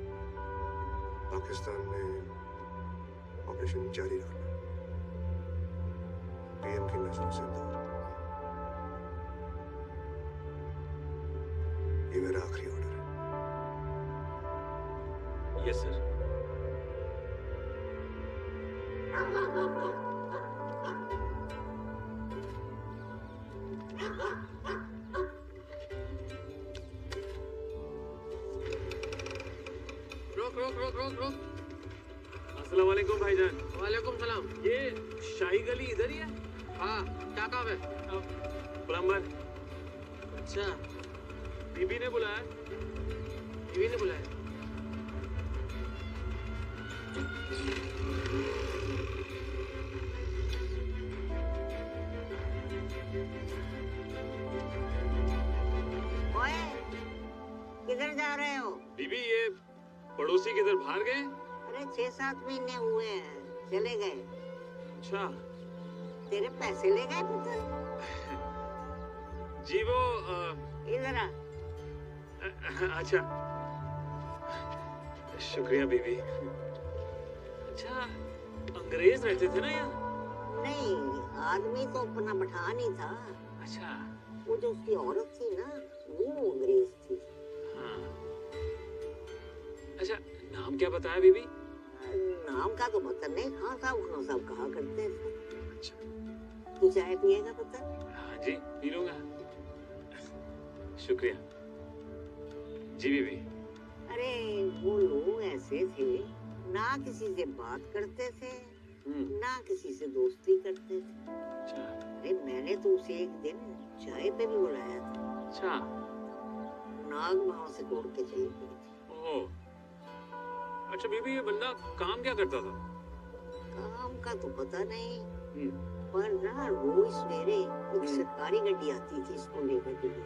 पाकिस्तान में ऑपरेशन जारी रखना, PM की नजरों से दूर। ये मेरा आखिरी ऑर्डर है। Yes sir. रोक। अस्सलाम वालेकुम भाईजान। वालेकुम सलाम। ये शाही गली इधर ही है? हाँ, क्या काम है? प्लम्बर। अच्छा, बीबी ने बुलाया। बीवी ने बुलाया। ओए, किधर जा रहे हो? बीबी ये पड़ोसी किधर बाहर गए? अरे 6-7 महीने हुए हैं, चले गए। अच्छा। तेरे पैसे ले गए पुत्र? जी वो इधर आ। अच्छा, शुक्रिया बीबी। अच्छा, अंग्रेज रहते थे ना यहाँ? नहीं, आदमी तो अपना पठान ही था। अच्छा। वो जो उसकी औरत थी ना, वो अंग्रेज थी। हाँ। अच्छा, नाम क्या बताया बीबी? नाम का तो पता नहीं, खान साहब कहा करते थे। अच्छा। तू चाय पिएगा पुत्र? हाँ जी, पी लूंगा। शुक्रिया। जी बीबी। अरे वो लोग ऐसे थे, ना किसी से बात करते थे, ना किसी से दोस्ती करते थे। अच्छा। अरे मैंने तो उसे एक दिन चाय पे भी बुलाया था। अच्छा। नाग माँ से तोड़ के चली गई थी। ओह। अच्छा बीबी, ये बंदा काम क्या करता था? काम का तो पता नहीं, पर ना रोज सवेरे एक सरकारी गाड़ी आती थी इसको लेने के लिए।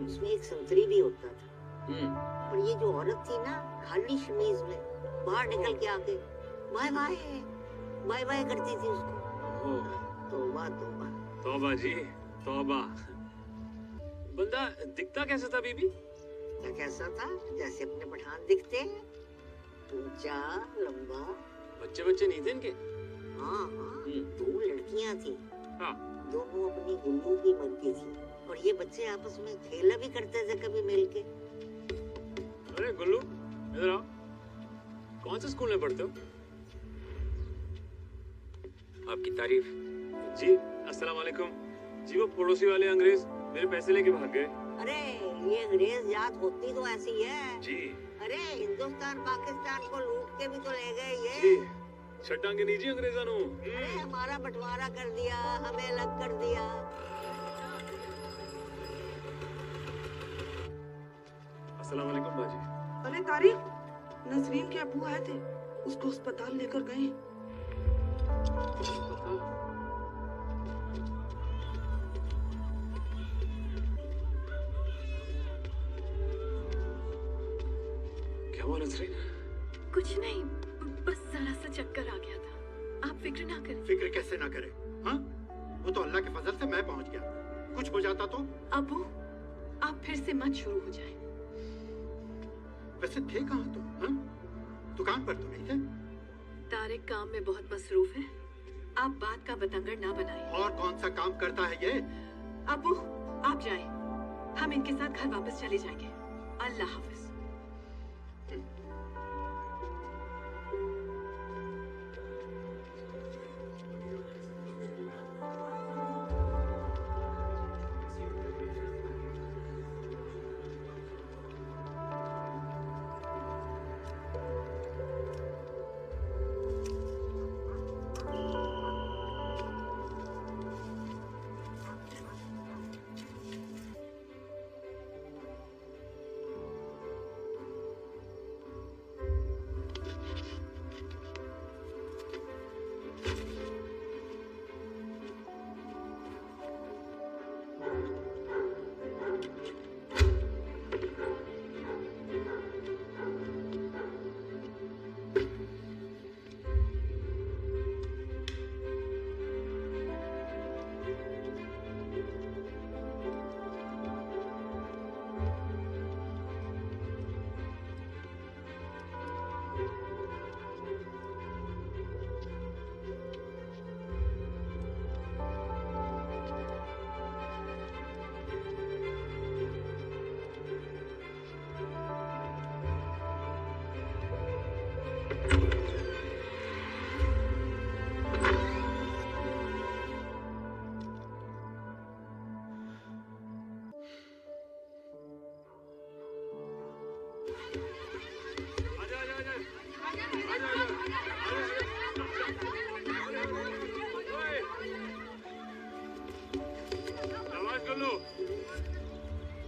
उसमें एक संतरी भी होता था। और ये जो औरत थी ना, खाली शमीज में बाहर निकल के आके बाय बाय करती थी उसको। तौबा तौबा। तौबा जी, तौबा। बंदा दिखता कैसा था बीबी? क्या कैसा था? जैसे अपने पठान दिखते हैं, ऊंचा लंबा। बच्चे नहीं थे इनके? हाँ, 2 लड़कियां थी। हाँ। दोनों अपनी गुल्लू की मर्जी थी और ये बच्चे आपस में खेला भी करते थे कभी मिलके। अरे गुल्लू, इधर आओ। कौन से स्कूल में पढ़ते हो? आपकी तारीफ। जी, अस्सलाम वालेकुम। जी वो पड़ोसी वाले अंग्रेज मेरे पैसे लेके भाग गए। अरे ये अंग्रेज जात होती तो ऐसी है। जी। अरे हिंदुस्तान पाकिस्तान को लूट के भी तो ले गए ये। जी, छटांगे नहीं जी अंग्रेजा नो। अरे हमारा बंटवारा कर दिया, हमें अलग कर दिया। अस्सलाम वालेकुम बाजी। अरे तारिक, नसरीन के अब्बू आए थे, उसको अस्पताल लेकर गए। क्या हुआ नसरीन? कुछ नहीं, बस जरा सा चक्कर आ गया था। आप फिक्र ना करें। फिक्र कैसे ना करें? हाँ, वो तो अल्लाह के फजल से मैं पहुंच गया। कुछ हो जाता तो? अबू, आप फिर से मत शुरू हो जाएं। वैसे थे कहाँ तुम? हाँ? दुकान पर तो नहीं थे? तारिक काम में बहुत मसरूफ है। आप बात का बतंगड़ ना बनाएं। और कौन सा काम करता है ये? अबू, आप जाएं। हम इनके साथ घर वापस चले जाएंगे। अल्लाह हाफिज।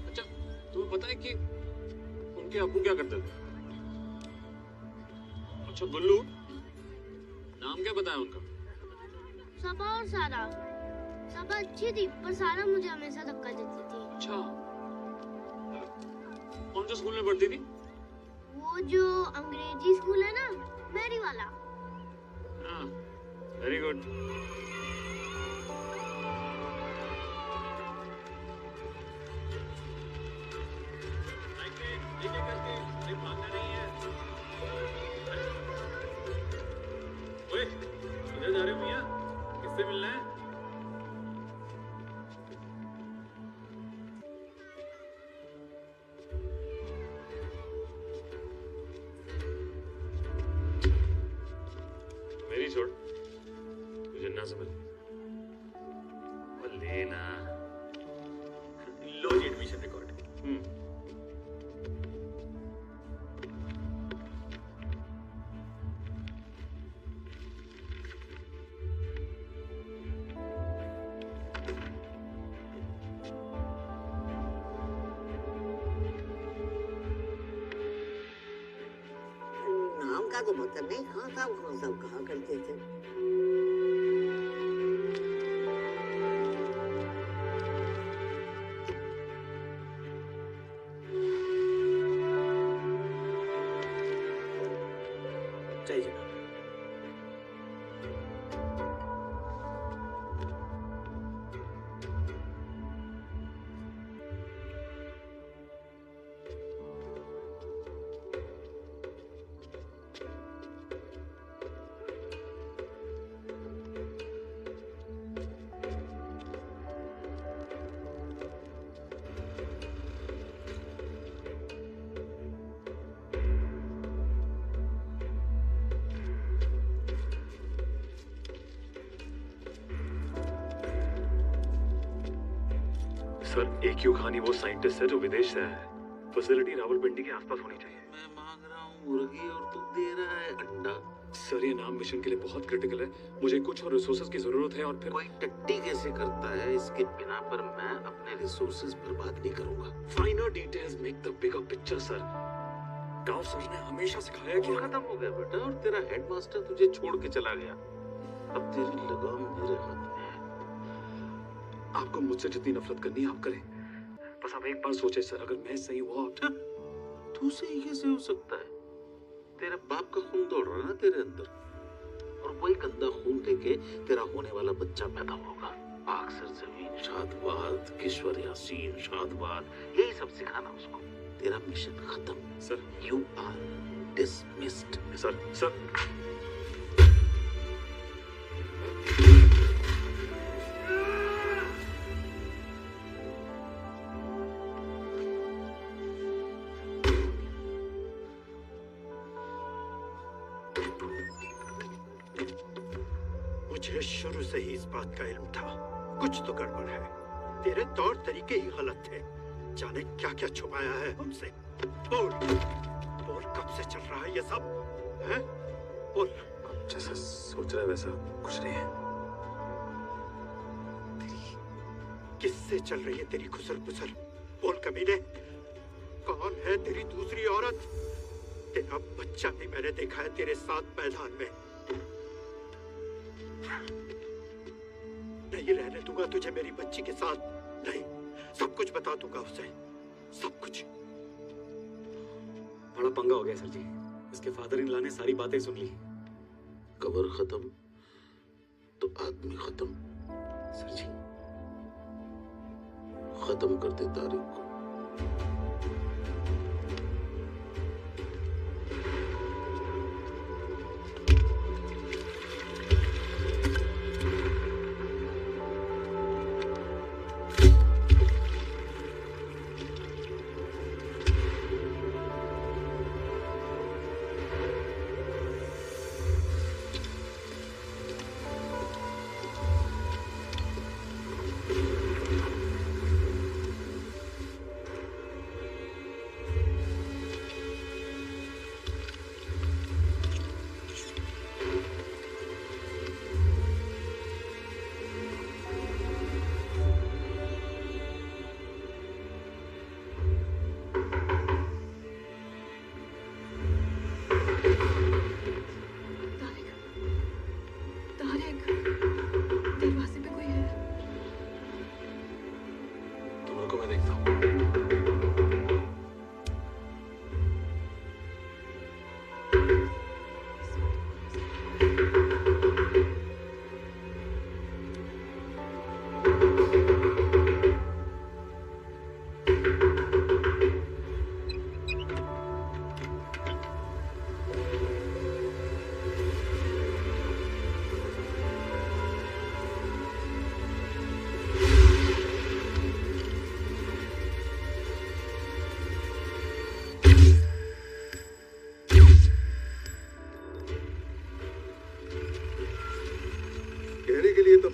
अच्छा, तुम्हें पता है कि उनके अब्बू क्या करते थे? अच्छा गुल्लू, नाम क्या बताया उनका? सबा और सारा। सबा अच्छी थी पर सारा मुझे हमेशा धक्का देती थी। अच्छा, कौन से स्कूल में पढ़ती थी? वो जो अंग्रेजी स्कूल है ना, मैरी वाला। हाँ, वेरी गुड। किधर जा रहे हो मियां? किससे मिलना है? मेरी छोड़, तुझे ना समझ लेना। लो जी एडमिशन रिकॉर्ड। नाम का तो पता नहीं, कहाँ था कौन सा कहा करते थे। जय जनाब। सर, AQ खानी वो साइंटिस्ट है जो विदेश से आया है। फैसिलिटी रावलपिंडी के आसपास होनी चाहिए। मैं मांग रहा हूँ मुर्गी और तू दे रहा है अंडा। सर, ये नाम मिशन के लिए बहुत क्रिटिकल है। मुझे कुछ और रिसोर्सेज की जरूरत है और फिर कोई टट्टी कैसे करता है इसके बिना पर मैं अपने रिसोर्सेज बर्बाद नहीं करूंगा। फाइनर details make the bigger picture sir. गांव सर ने हमेशा सिखाया कि खत्म हो गया बेटा, और तेरा हेडमास्टर तुझे छोड़ के चला गया। अब तेरी लगाम मेरे हाथ में है। आपको मुझसे जितनी नफरत करनी है आप करें, बस आप एक बार सोचे सर, अगर मैं सही हुआ तू सही कैसे हो सकता है? तेरे बाप का खून दौड़ रहा है ना तेरे अंदर, और वही गंदा खून लेके तेरा होने वाला बच्चा पैदा होगा। अक्सर जमीन शादबाद, किश्वर यासीन शादबाद, यही सब सिखाना उसको। तेरा मिशन खत्म sir. You are dismissed. Sir मुझे शुरू से ही इस बात का इल्म था, कुछ तो गड़बड़ है। तेरे तौर तरीके ही गलत थे। जाने क्या क्या छुपाया है हमसे। बोल बोल, कब से चल रहा है ये सब? हैं? बोल। जैसा सोच रहा है वैसा कुछ नहीं है। किससे चल रही है तेरी खुसर पुसर? बोल कमीने, कौन है तेरी दूसरी औरत? तेरा बच्चा भी मैंने देखा है तेरे साथ मैदान में। नहीं रहने दूंगा तुझे मेरी बच्ची के साथ। नहीं, सब कुछ बता दूंगा उसे, सब कुछ। बड़ा पंगा हो गया सर जी। इसके फादर इन लॉ ने सारी बातें सुन ली। कबर खत्म तो आदमी खत्म। सर जी खत्म कर दे तारिक को।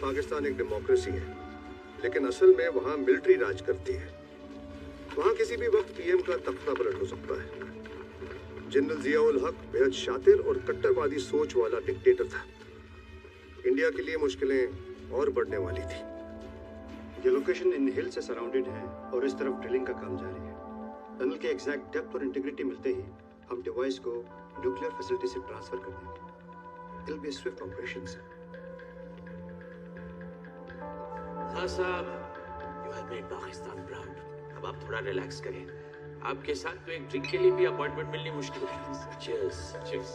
पाकिस्तान एक डेमोक्रेसी है, लेकिन असल में वहाँ मिलिट्री राज करती है। वहाँ किसी भी वक्त पीएम का तख्ता पलट हो सकता है। जनरल जियाउल हक बेहद शातिर और कट्टरवादी सोच वाला डिक्टेटर था। इंडिया के लिए मुश्किलें और बढ़ने वाली थी। ये लोकेशन इन हिल से सराउंडेड है और इस तरफ ड्रिलिंग का काम जारी है। टनल के एग्जैक्ट डेप्थ और इंटीग्रिटी मिलते ही हम डिवाइस को न्यूक्लियर फैसिलिटी से ट्रांसफर कर देंगे। It will be a Swift operation sir. हाँ साहब, you have made Pakistan proud. अब आप थोड़ा रिलैक्स करें। आपके साथ तो एक ड्रिंक के लिए भी अपॉइंटमेंट मिलनी मुश्किल है। चीयर्स। चीयर्स।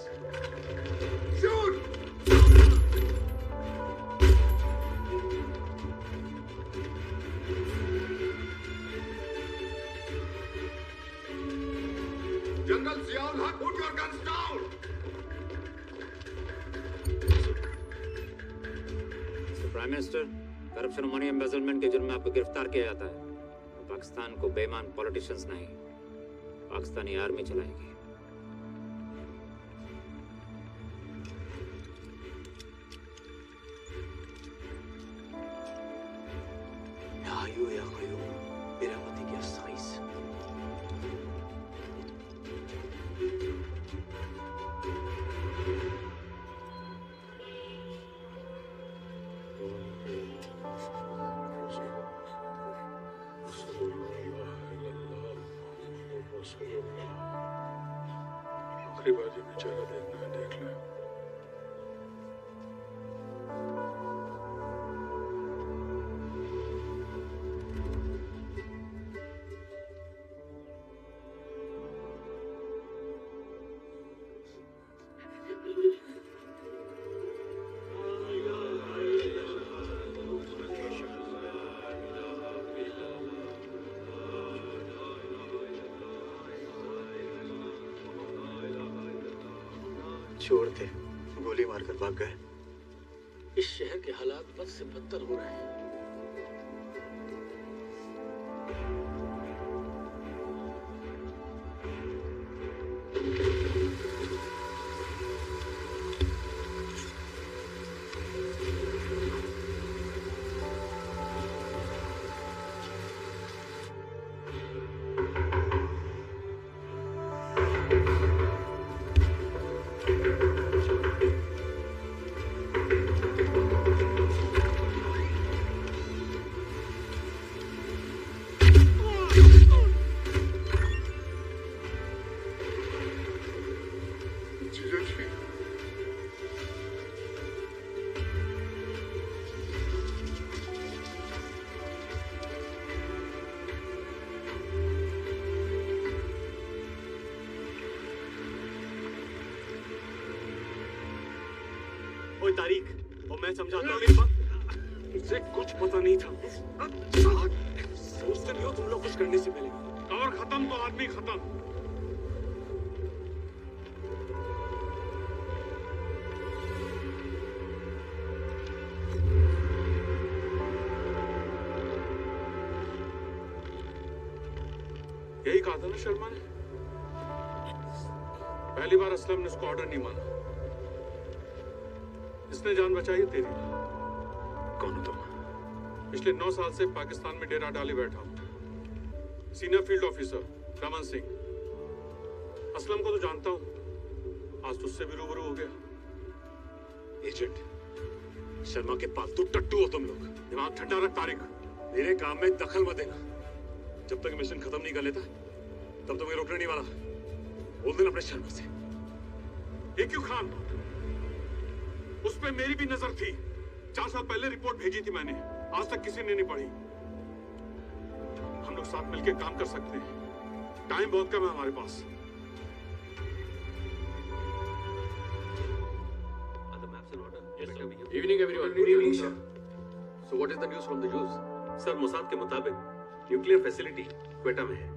जनरल जियाउल हक, put your guns down. Prime minister, corruption money embezzlement के जुर्म में आपको गिरफ्तार किया जाता है। पाकिस्तान को बेईमान पॉलिटिशियंस नहीं, पाकिस्तानी आर्मी चलाएगी। या हय्यू या क़य्यूम बिरहमतिक अस्तगीस। आखिरी बार जब बेचारा देखना है देख ले। छोड़ के गोली मारकर भाग गए। इस शहर के हालात बद से बदतर हो रहे हैं। तारीख और मैं समझाता हूँ मेरी बात। मुझे कुछ पता नहीं था। सोचते नहीं हो तुम लोग कुछ करने से पहले। और खत्म तो आदमी खत्म। यही कहा था ना शर्मा ने। पहली बार असलम ने उसको ऑर्डर नहीं माना। इसने जान बचाई है तेरी। कौन हो तुम? पिछले 9 साल से पाकिस्तान में डेरा डाले बैठा हूं। Senior field officer Raman Singh. Aslam को तो जानता हूं। आज तुझसे भी रूबरू हो गया। एजेंट शर्मा के पालतू टट्टू हो तुम लोग। दिमाग ठंडा रख तारिक। मेरे काम में दखल मत देना। जब तक मिशन खत्म नहीं कर लेता तब तक मैं रोकने नहीं वाला। बोल देना अपने शर्मा से। ये क्यों खान? उस पे मेरी भी नजर थी। 4 साल पहले रिपोर्ट भेजी थी मैंने। आज तक किसी ने नहीं पढ़ी। हम लोग साथ मिलकर काम कर सकते हैं। टाइम बहुत कम है हमारे पास। Evening everyone. Good evening sir. So what is the news from the Jews? Sir Mossad के मुताबिक न्यूक्लियर फैसिलिटी क्वेटा में है।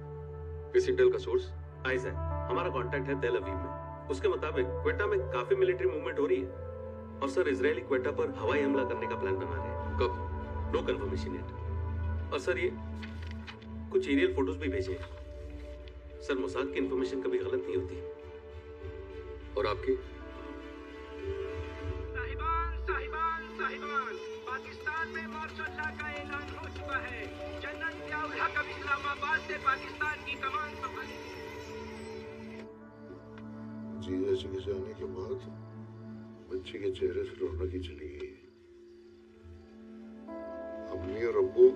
किस इंटेल का सोर्स? आइजैक हमारा कांटेक्ट है तेल अवीव में। उसके मुताबिक क्वेटा में काफी मिलिट्री मूवमेंट हो रही है और सर इजरायली क्वेटा पर हवाई हमला करने का प्लान बना रहे हैं। कब? No confirmation yet. और सर ये कुछ एरियल फोटोज भी भेजे हैं। सर मोसाद की इंफॉर्मेशन कभी गलत नहीं होती। और आपकी? साहिबान, पाकिस्तान में मार्शल लॉ का ऐलान हो चुका है। जनरल जियाउल हक अब इस्लामाबाद से पाकिस्तान की कमान संभालेंगे। जीजा जी के जाने के बाद बच्ची के चेहरे से रौनक ही चली गई। अम्मी और अब्बू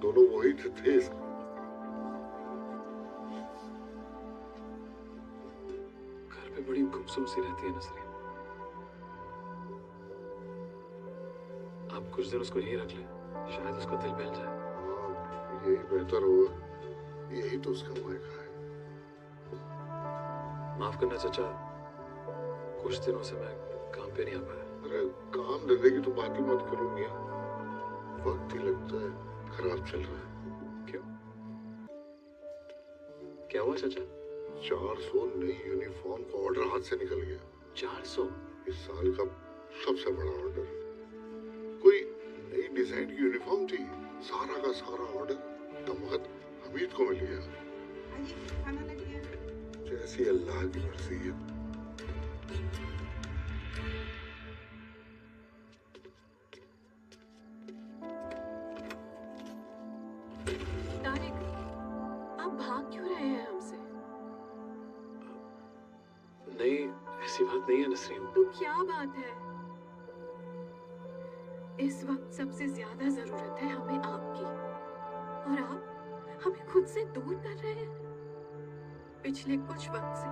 दोनों वही थे। घर पे बड़ी गुमसुम सी रहती है नसरीन। आप कुछ दिन उसको यही रख लें, शायद उसको दिल बहल जाए। यही बेहतर होगा। यही तो उसका मायका है। माफ करना चाचा, कुछ दिनों से मैं काम पे नहीं आ पाया। अरे काम धंधे की तो बात ही मत करो मियां। वक्त ही लगता है खराब चल रहा है। क्यों? क्या हुआ चाचा? 400 नई यूनिफॉर्म का ऑर्डर हाथ से निकल गया। 400? इस साल का सबसे बड़ा ऑर्डर। कोई नई डिजाइन की यूनिफॉर्म थी। सारा का सारा ऑर्डर दमकत हमीद को मिल गया। खाना लग गया। जैसी अल्लाह की मर्जी है। तारिक, आप भाग क्यों रहे हैं हमसे? नहीं, ऐसी बात नहीं है नसरीन। तो क्या बात है? इस वक्त सबसे ज्यादा जरूरत है हमें आपकी, और आप हमें खुद से दूर कर रहे हैं। पिछले कुछ वक्त से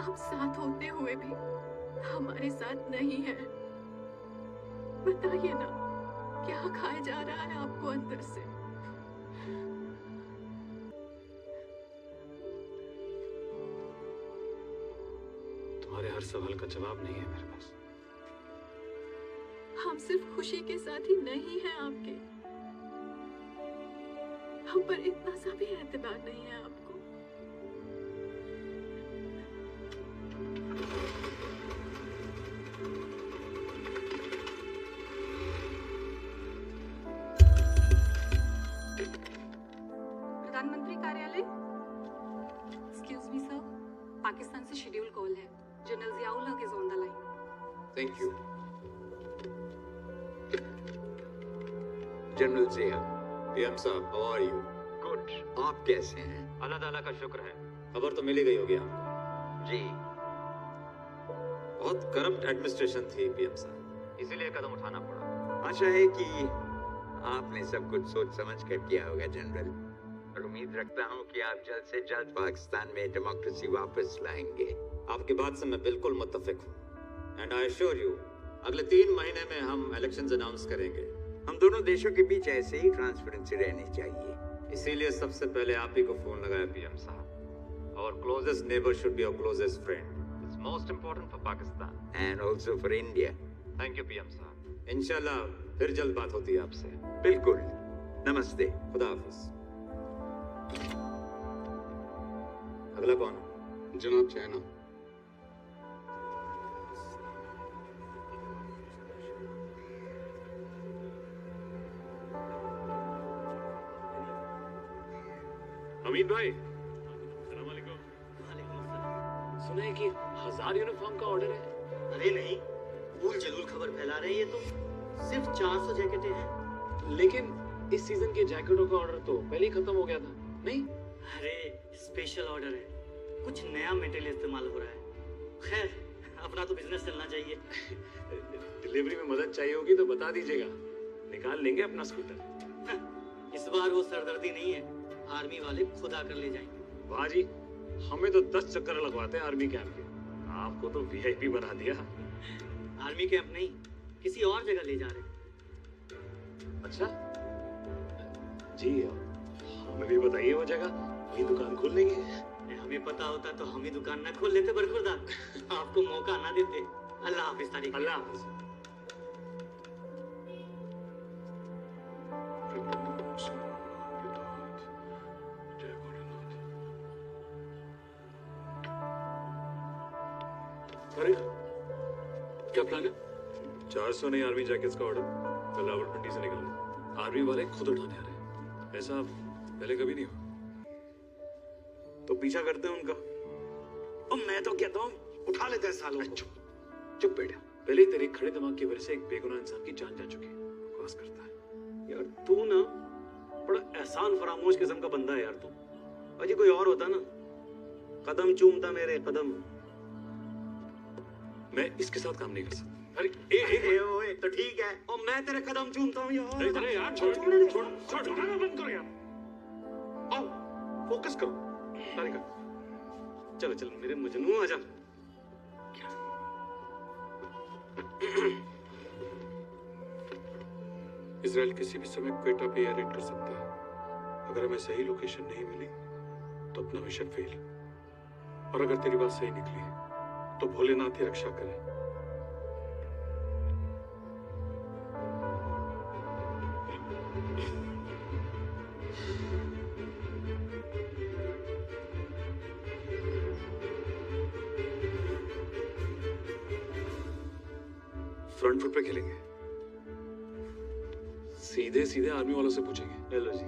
आप साथ होते हुए भी हमारे साथ नहीं है। बताइए ना, क्या खाया जा रहा है आपको अंदर से? तुम्हारे हर सवाल का जवाब नहीं है मेरे पास। हम सिर्फ खुशी के साथ ही नहीं हैं आपके, हम पर इतना सा भी एतबार नहीं है आपको। प्रधानमंत्री कार्यालय। एक्सक्यूज मी सर, पाकिस्तान से शेड्यूल कॉल है। General Zia-ul Haq is on the line. Thank you. General Zia, PM साहब, हाउ आर यू? गुड। आप कैसे हैं? अल्लाह ताला का शुक्र है। खबर तो मिल ही गई होगी आपको। जी। बहुत करप्ट एडमिनिस्ट्रेशन थी पीएम साहब, इसीलिए कदम उठाना पड़ा। आशा है कि आपने सब कुछ सोच समझ कर किया होगा जनरल, और उम्मीद रखता हूँ कि आप जल्द से जल्द पाकिस्तान में डेमोक्रेसी वापस लाएंगे। आपकी बात से मैं बिल्कुल मुत्तफिक हूँ, एंड आई एश्योर यू अगले 3 महीने में हम इलेक्शंस अनाउंस करेंगे। हम दोनों देशों के बीच ऐसे ही ट्रांसपेरेंसी रहनी चाहिए। इसीलिए सबसे पहले आप ही को फोन लगाया पीएम साहब। Our closest neighbor should be our closest friend. It's most important for Pakistan. And also for India. Thank you PM साहब। इंशाल्लाह फिर जल्द बात होती है आपसे। बिल्कुल। नमस्ते। खुदा हाफिज। अगला कौन? जनाब चाइना। हमीद भाई, सलाम वालेकुम। सुना है कि 1000 यूनिफॉर्म का ऑर्डर है। अरे नहीं, भूल जरूर खबर फैला रहे हैं ये तो। सिर्फ 400 जैकेटें हैं। लेकिन इस सीजन के जैकेटों का ऑर्डर तो पहले ही खत्म हो गया था, नहीं? अरे स्पेशल ऑर्डर है, कुछ नया मटेरियल इस्तेमाल हो रहा है। खैर, अपना तो बिजनेस चलना चाहिए। डिलीवरी में मदद चाहिए होगी तो बता दीजिएगा, निकाल लेंगे अपना स्कूटर। इस बार वो सरदर्दी नहीं है, आर्मी वाले खुद आकर ले जाएंगे। वाह जी, हमें तो 10 चक्कर लगवाते हैं आर्मी कैंप के, आपको तो वीआईपी बना दिया। आर्मी कैंप नहीं, किसी और जगह ले जा रहे हैं। अच्छा जी, हमें भी बताइए वो जगह, वही दुकान खोल लेंगे। हमें पता होता तो हम ही दुकान ना खोल लेते बरखुरदार। आपको मौका ना देते। अल्लाह हाफिज तारीख। अल्लाह हाफिज। अरे क्या प्लान है? 400 नई आर्मी जैकेट्स का ऑर्डर कल रावलपिंडी से निकला। आर्मी वाले खुद उठाने आ रहे हैं, ऐसा पहले कभी नहीं हुआ। तो पीछा करते हैं उनका। और मैं तो कहता हूँ उठा लेते हैं सालों को। चुप बेटा, पहले ही तेरे खड़े दिमाग की वजह से एक बेगुनाह इंसान की जान जा चुकी है। बकवास करता है यार। तू ना बड़ा एहसान फरामोश किस्म का बंदा है यार तू। अजी कोई और होता ना, कदम चूमता मेरे कदम। मैं इसके साथ काम नहीं कर सकता। अरे ओए तो ठीक है, और मैं तेरे कदम चूमता हूँ यार। अरे यार छोड़ छोड़ बंद करो यार। आओ फोकस करो। तारिका चलो चलो मेरे मजनू आजा। इजराइल किसी भी समय क्वेटा पे एयर रेड कर सकता है। अगर हमें सही लोकेशन नहीं मिली तो अपना मिशन फेल। और अगर तेरी बात सही निकली तो भोलेनाथ ही रक्षा करे। फ्रंट फुट पे खेलेंगे, सीधे सीधे आर्मी वालों से पूछेंगे। हेलो जी।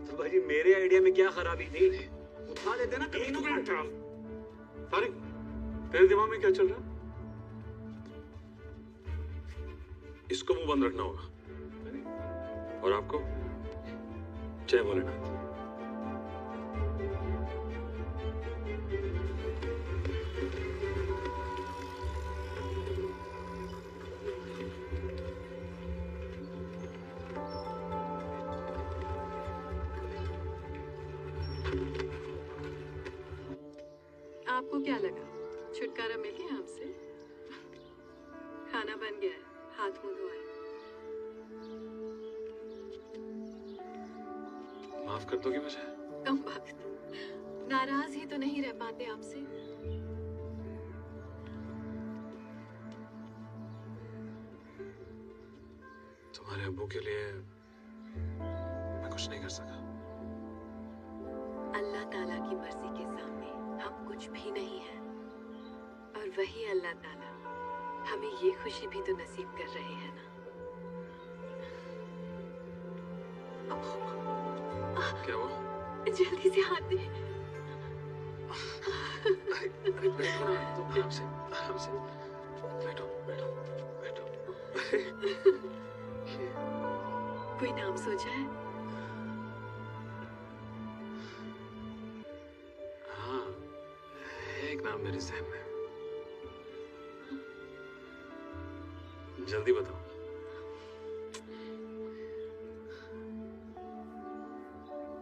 तो भाई मेरे आइडिया में क्या खराबी थी? उठा लेते ना कभी ना। तारिक, तेरे दिमाग में क्या चल रहा है? इसको मुंह बंद रखना होगा। और आपको जय भोलेनाथ। आपको क्या लगा छुटकारा मिल गया आपसे? खाना बन गया है, हाथ मुंह धोए। माफ कर दोगी मुझे? कम वक्त, नाराज ही तो नहीं रह पाते आपसे। तुम्हारे अब्बू के लिए मैं कुछ नहीं कर सका। अल्लाह ताला की मर्जी के सामने हम कुछ भी नहीं है, और वही अल्लाह ताला हमें ये खुशी भी तो नसीब कर रहे हैं ना। क्या हुआ? जल्दी से हाथ दे। अरे बैठो ना, तुम आराम से बैठो बैठो बैठो। कोई नाम सोचा है? हाँ, एक नाम मेरे जहन में। जल्दी बताओ।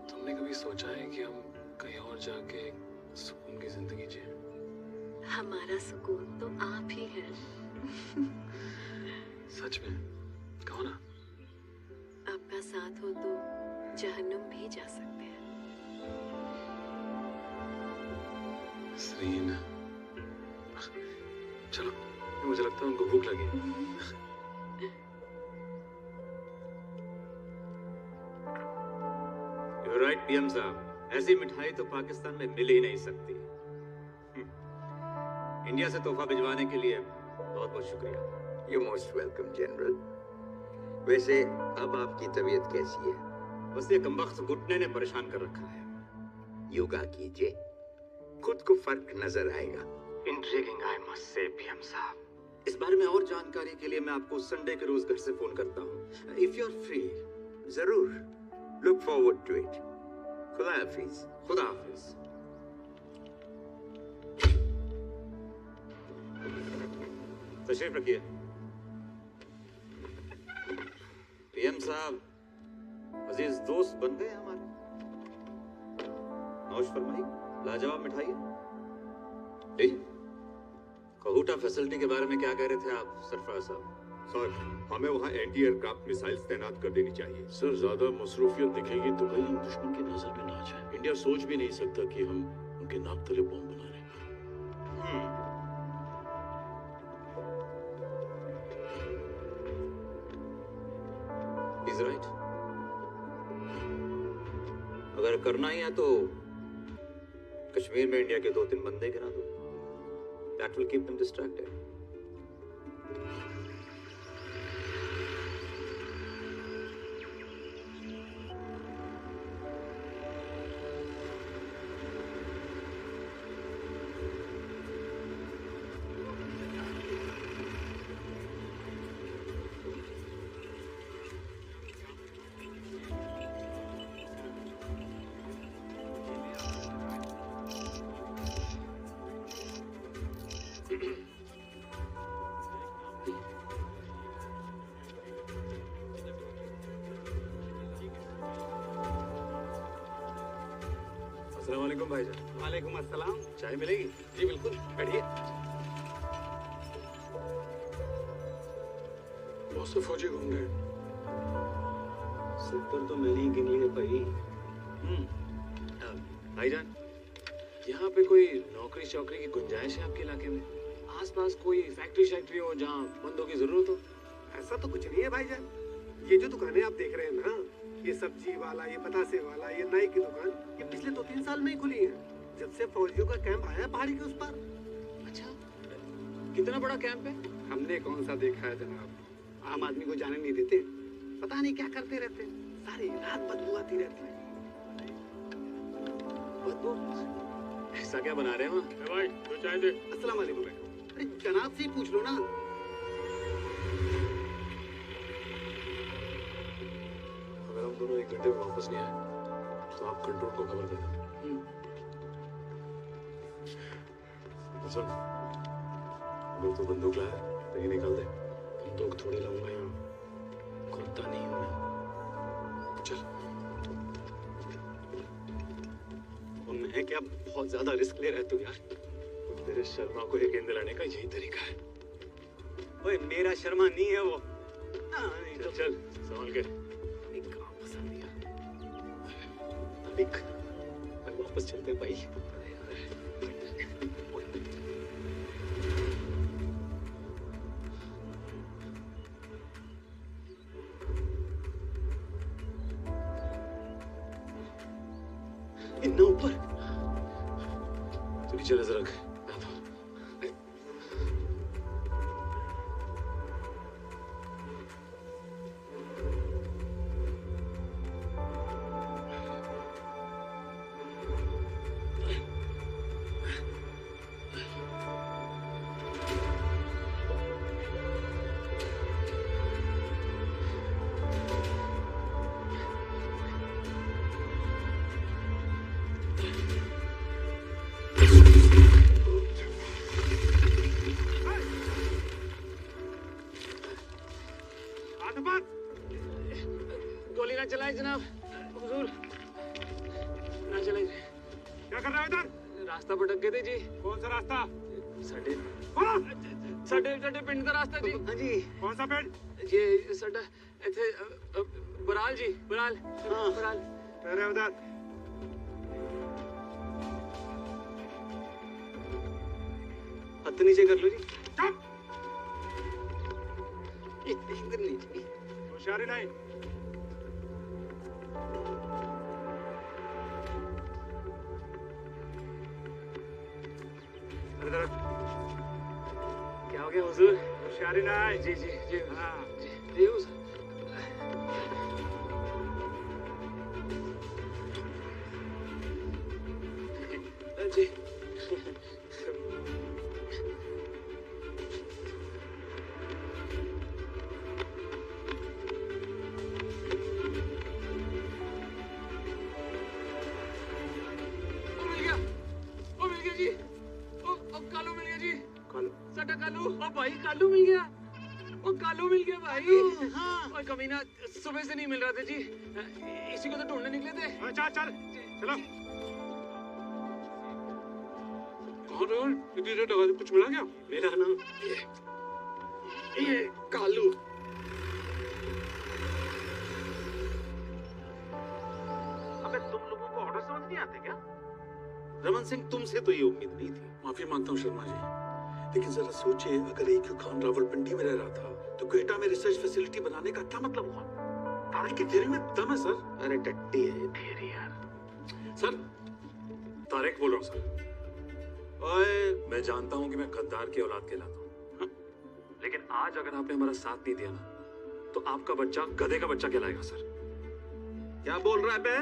तुमने कभी सोचा है कि हम कहीं और जाके सुकून की जिंदगी जिए? हमारा सुकून तो आप ही हैं। सच में? कहो ना। आपका साथ हो तो जहन्नुम भी जा सकते हैं। नसरीन, चलो मुझे लगता है उनको भूख लगी। You're right, पीएम साहब, ऐसी मिठाई तो पाकिस्तान में मिल ही नहीं सकती। इंडिया से तोहफा भिजवाने के लिए बहुत बहुत शुक्रिया। You most welcome general. वैसे अब आपकी तबीयत कैसी है? बस ये कमबख्त घुटने ने परेशान कर रखा है। योगा कीजिए, खुद को फर्क नजर आएगा। Intriguing, I must say, PM साहब। इस बारे में और जानकारी के लिए मैं आपको संडे के रोज घर से फोन करता हूँ। If you're free, जरूर। Look forward to it. खुदा हाफिज। खुदा हाफिज। तशरीफ रखिए। पीएम साहब, अजीज दोस्त बन गए हमारे। नौश फरमाइए, लाजवाब मिठाई है। लीजिए। कहूटा फैसिलिटी के बारे में क्या कह रहे थे आप सरफराज साहब? सर, हमें वहाँ एंटी एयरक्राफ्ट मिसाइल्स तैनात कर देनी चाहिए। सर, ज्यादा मसरूफियत दिखेगी तो कहीं हम दुश्मन की नजर में ना आ जाए। इंडिया सोच भी नहीं सकता कि हम उनके नाक तले बम बना रहे हैं। He's right. अगर करना ही है तो कश्मीर में इंडिया के 2-3 बंदे गिरा दो। That will keep them distracted. अस्सलाम वालेकुम भाईजान। वालेकुम अस्सलाम। चाय मिलेगी? जी बिल्कुल, बैठिए। बहुत से फौजी घूम रहे हैं। 70 तो मैंने ही गिन लिए भाई। भाईजान, यहाँ पे कोई नौकरी शौकरी की गुंजाइश है आपके इलाके में? आसपास कोई फैक्ट्री शैक्ट्री हो जहाँ बंदों की जरूरत हो? ऐसा तो कुछ नहीं है भाईजान। ये जो दुकानें आप देख रहे हैं ना, ये सब्जी वाला, ये बतासे वाला, ये नाई की दुकान, ये पिछले 2-3 साल में ही खुली है, जब से फौजियों का कैंप आया है पहाड़ी के उस पार। अच्छा, कितना बड़ा कैंप है? हमने कौन सा देखा है जनाब, आम आदमी को जाने नहीं देते, पता नहीं क्या करते रहते हैं, सारी रात बदबू आती रहती है। बदबू? ऐसा क्या बना रहे हैं वहाँ? भाई, तो चाय दे। अस्सलाम वालेकुम। अरे जनाब से ही पूछ लो ना। अगर हम दोनों 1 घंटे में वापस नहीं आए तो आप कंट्रोल को खबर कर देना। सुन, अगर तू बंदूक लाया तो ये निकाल दे। बंदूक थोड़ी लाऊंगा यहाँ, कुत्ता नहीं हूँ मैं। चल। मैं क्या बहुत ज्यादा रिस्क ले रहा है तू यार? तेरे शर्मा को यकीन दिलाने का यही तरीका है। ओए मेरा शर्मा नहीं है वो। चल चल, संभाल के। पसंद नहीं यार। वापस चलते हैं भाई। इतना ऊपर तू नीचे नजर रख। गोली ना चलाए जनाब, हुजूर ना चलाए। क्या कर रहे हो इधर? रास्ता भटक गए थे जी। कौन सा रास्ता? साडे पिंड का रास्ता जी। हाँ जी। कौन सा पिंड? ये साडा इथे बराल जी, बराल। हाँ बराल। ठहरे उधर। हाथ नीचे कर लो जी। चुप। इधर लीजिए। होशियारी नहीं। क्या हो गया हुजूर? होशियारी नहीं। जी जी जी हाँ जी जी हुजूर। जी कालू मिल गया। ओ कालू मिल गया भाई। और कमीना सुबह से नहीं मिल रहा था जी, इसी को तो ढूंढने निकले थे। चल चल चलो। कौन हो? इतनी देर लगा दी, कुछ मिला क्या? मेरा नाम ये कालू। अबे तुम लोगों को ऑर्डर समझ नहीं आते क्या? रमन सिंह, तुमसे तो ये उम्मीद नहीं थी। माफी मांगता हूँ शर्मा जी, लेकिन जरा सोचिए, अगर एक खान रावलपिंडी में रह रहा था तो क्वेटा में रिसर्च फैसिलिटी बनाने का क्या मतलब हुआ? तारिक की थियरी में दम है सर। अरे टट्टी है थियरी यार। सर तारिक बोल रहा हूँ सर। ओए, मैं जानता हूँ कि मैं गद्दार की औलाद कहलाता हूँ, लेकिन आज अगर आपने हमारा साथ नहीं दिया ना तो आपका बच्चा गधे का बच्चा कहलाएगा सर। क्या बोल रहा है बे?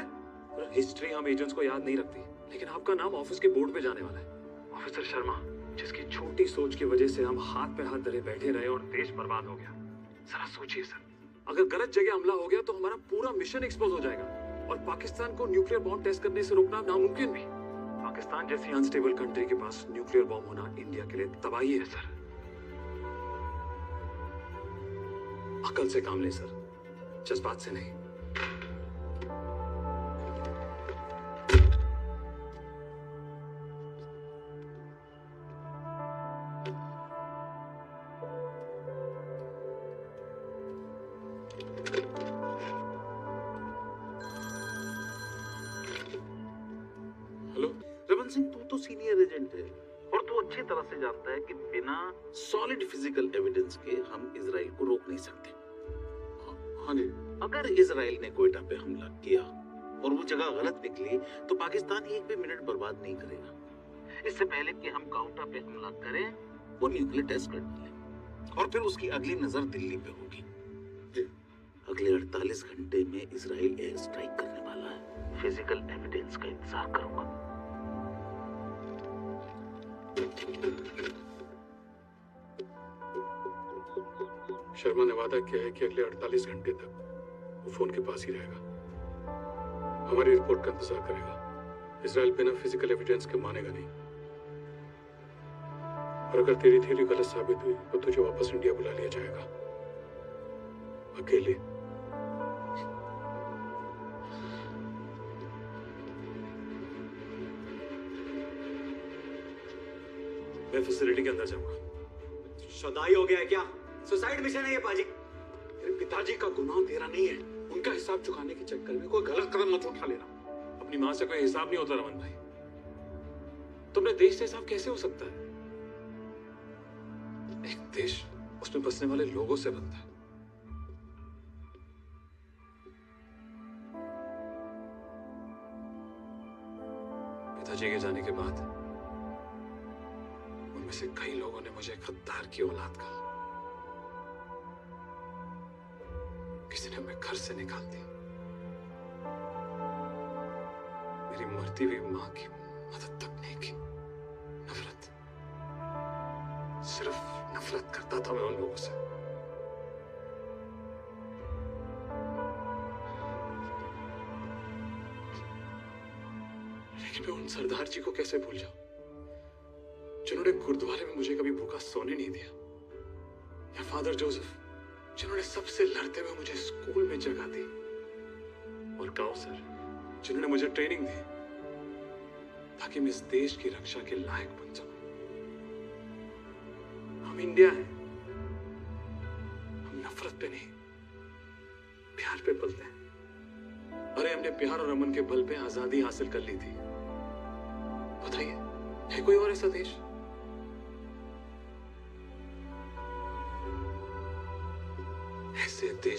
हिस्ट्री हम एजेंट्स को याद नहीं रखती, लेकिन आपका नाम ऑफिस के बोर्ड पे जाने वाला है। ऑफिसर शर्मा, जिसकी छोटी सोच की वजह से हम हाथ पे हाथ धरे बैठे रहे और देश बर्बाद हो गया। जरा सोचिए सर, अगर गलत जगह हमला हो गया तो हमारा पूरा मिशन एक्सपोज हो जाएगा और पाकिस्तान को न्यूक्लियर बॉम्ब टेस्ट करने से रोकना नामुमकिन भी। पाकिस्तान जैसी अनस्टेबल कंट्री के पास न्यूक्लियर बॉम्ब होना इंडिया के लिए तबाही है सर। अकल से काम ले सर, जज्बात से नहीं। रमन सिंह, तू तो सीनियर एजेंट है और तू अच्छी तरह से जानता है कि बिना सॉलिड फिजिकल एविडेंस के हम इजराइल को रोक नहीं सकते। हाँ जी। अगर इजराइल ने क्वेटा पे हमला किया और वो जगह गलत निकली तो पाकिस्तान एक भी मिनट बर्बाद नहीं करेगा। इससे पहले कि हम क्वेटा पे हमला करें, वो न्यूक्लियर टेस्ट कर ले और फिर उसकी अगली नजर दिल्ली पे होगी। अगले 48 घंटे में इजराइल एयर स्ट्राइक करने वाला है। फिजिकल एविडेंस का इंतजार करूंगा। शर्मा ने वादा किया है कि अगले 48 घंटे तक वो फोन के पास ही रहेगा, हमारी रिपोर्ट का इंतजार करेगा। इजराइल बिना फिजिकल एविडेंस के मानेगा नहीं, और अगर तेरी थ्योरी गलत साबित हुई तो तुझे वापस इंडिया बुला लिया जाएगा, अकेले। मैं फैसिलिटी के अंदर जाऊंगा। शुदाई हो गया है क्या? सुसाइड मिशन है ये पाजी। तेरे पिताजी का गुनाह तेरा नहीं है, उनका हिसाब चुकाने के चक्कर में कोई गलत कदम मत उठा लेना। अपनी माँ से कोई हिसाब नहीं होता रमन भाई। तुमने देश से हिसाब कैसे हो सकता है? एक देश उसमें बसने वाले लोगों से बनता है। पिताजी के जाने के बाद उनमें से कई लोगों ने मुझे गद्दार की औलाद कहा। किसी ने हमें घर से निकाल दिया। मेरी मरती हुई मां की मदद तक नहीं की। नफरत, सिर्फ नफरत करता था मैं उन लोगों से। लेकिन मैं उन सरदार जी को कैसे भूल जाऊं जिन्होंने गुरुद्वारे में मुझे कभी भूखा सोने नहीं दिया, या फादर जोसेफ जिन्होंने सबसे लड़ते हुए मुझे स्कूल में जगह दी, और गांव सर जिन्होंने मुझे ट्रेनिंग दी ताकि मैं इस देश की रक्षा के लायक बन सकूं। हम इंडिया हैं, हम नफरत पे नहीं प्यार पे पलते हैं। अरे हमने प्यार और अमन के बल पे आजादी हासिल कर ली थी। बताइए, है कोई और ऐसा देश?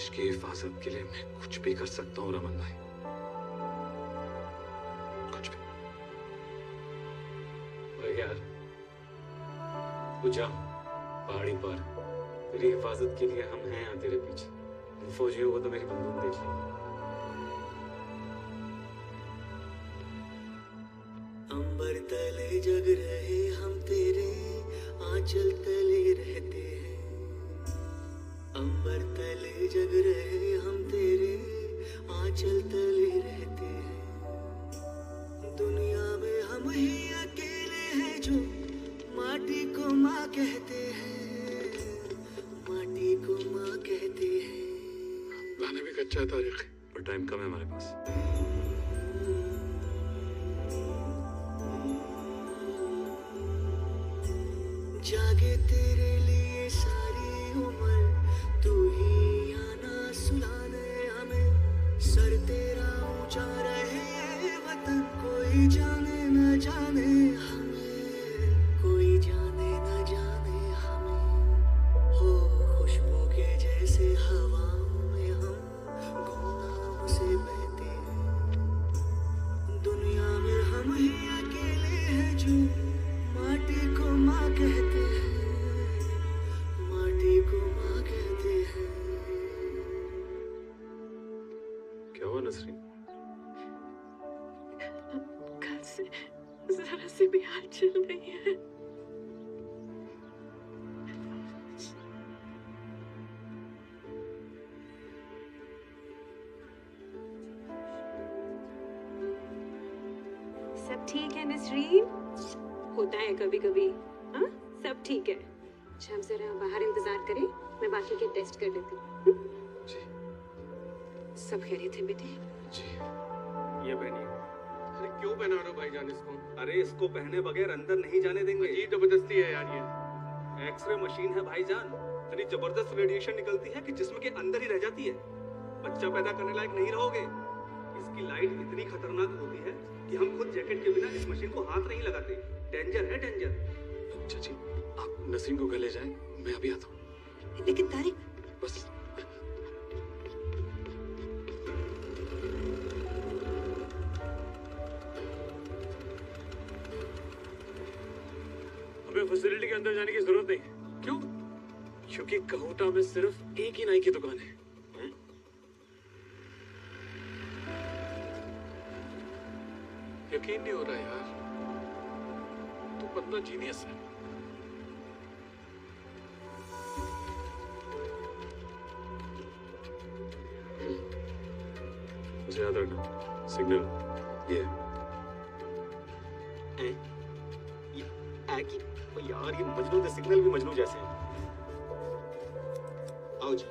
देश की हिफाजत के लिए मैं कुछ भी कर सकता हूँ रमन भाई, कुछ भी। भाई यार तू जा पहाड़ी पर, तेरी हिफाजत के लिए हम हैं यहाँ तेरे पीछे। तुम फौजी हो तो मेरी बंदूक देख ली। अंबर तले जग रहे हम तेरे आंचल तले रहते हैं। अंबर तले जग रहे हम तेरे आंचल तले रहते हैं। दुनिया में हम ही अकेले हैं जो माटी को माँ कहते हैं, माटी को माँ कहते हैं। गाने भी कच्चा है तारीख, पर टाइम कम है हमारे पास। जागे तेरे लिए सारी उम्र, तू ही आना सुनाने हमें। सर तेरा ऊंचा रहे वतन, कोई जाने न जाने हमें, कोई जाने न जाने हमें। हो खुशबू के जैसे हवाओं में हम गुमनाम से बहते हैं। दुनिया में हम ही अकेले हैं जो माटी को माँ कहते हैं, माटी को माँ कहते हैं। क्या हुआ नसरीन? कल से जरा से भी हलचल नहीं है। सब ठीक है नसरीन? होता है कभी कभी। हाँ सब ठीक है। अच्छा आप जरा बाहर इंतजार करें, मैं बाकी के टेस्ट कर लेती हूँ। सब खैरियत है बेटे? ये पहनिए। अरे क्यों पहना रहे हो भाईजान इसको? अरे इसको पहने बगैर अंदर नहीं जाने देंगे। ये जबरदस्ती है यार ये। एक्सरे मशीन है भाईजान, इतनी जबरदस्त रेडिएशन निकलती है कि जिस्म के अंदर ही रह जाती है। बच्चा पैदा करने लायक नहीं रहोगे। इसकी लाइट इतनी खतरनाक होती है कि हम खुद जैकेट के बिना इस मशीन को हाथ नहीं लगाते। डेंजर है डेंजर। चाची आप नसरीन को घर ले जाएं, मैं अभी आता हूँ। लेकिन तारिक बस हमें फैसिलिटी के अंदर जाने की जरूरत नहीं। क्यों? क्योंकि कहूटा में सिर्फ एक ही नाई की दुकान है। यकीन नहीं हो रहा यार, तू बंदा जीनियस है। उसे याद रखना, सिग्नल ये यार ये मजनू का सिग्नल भी मजनू जैसे है। आओ जी।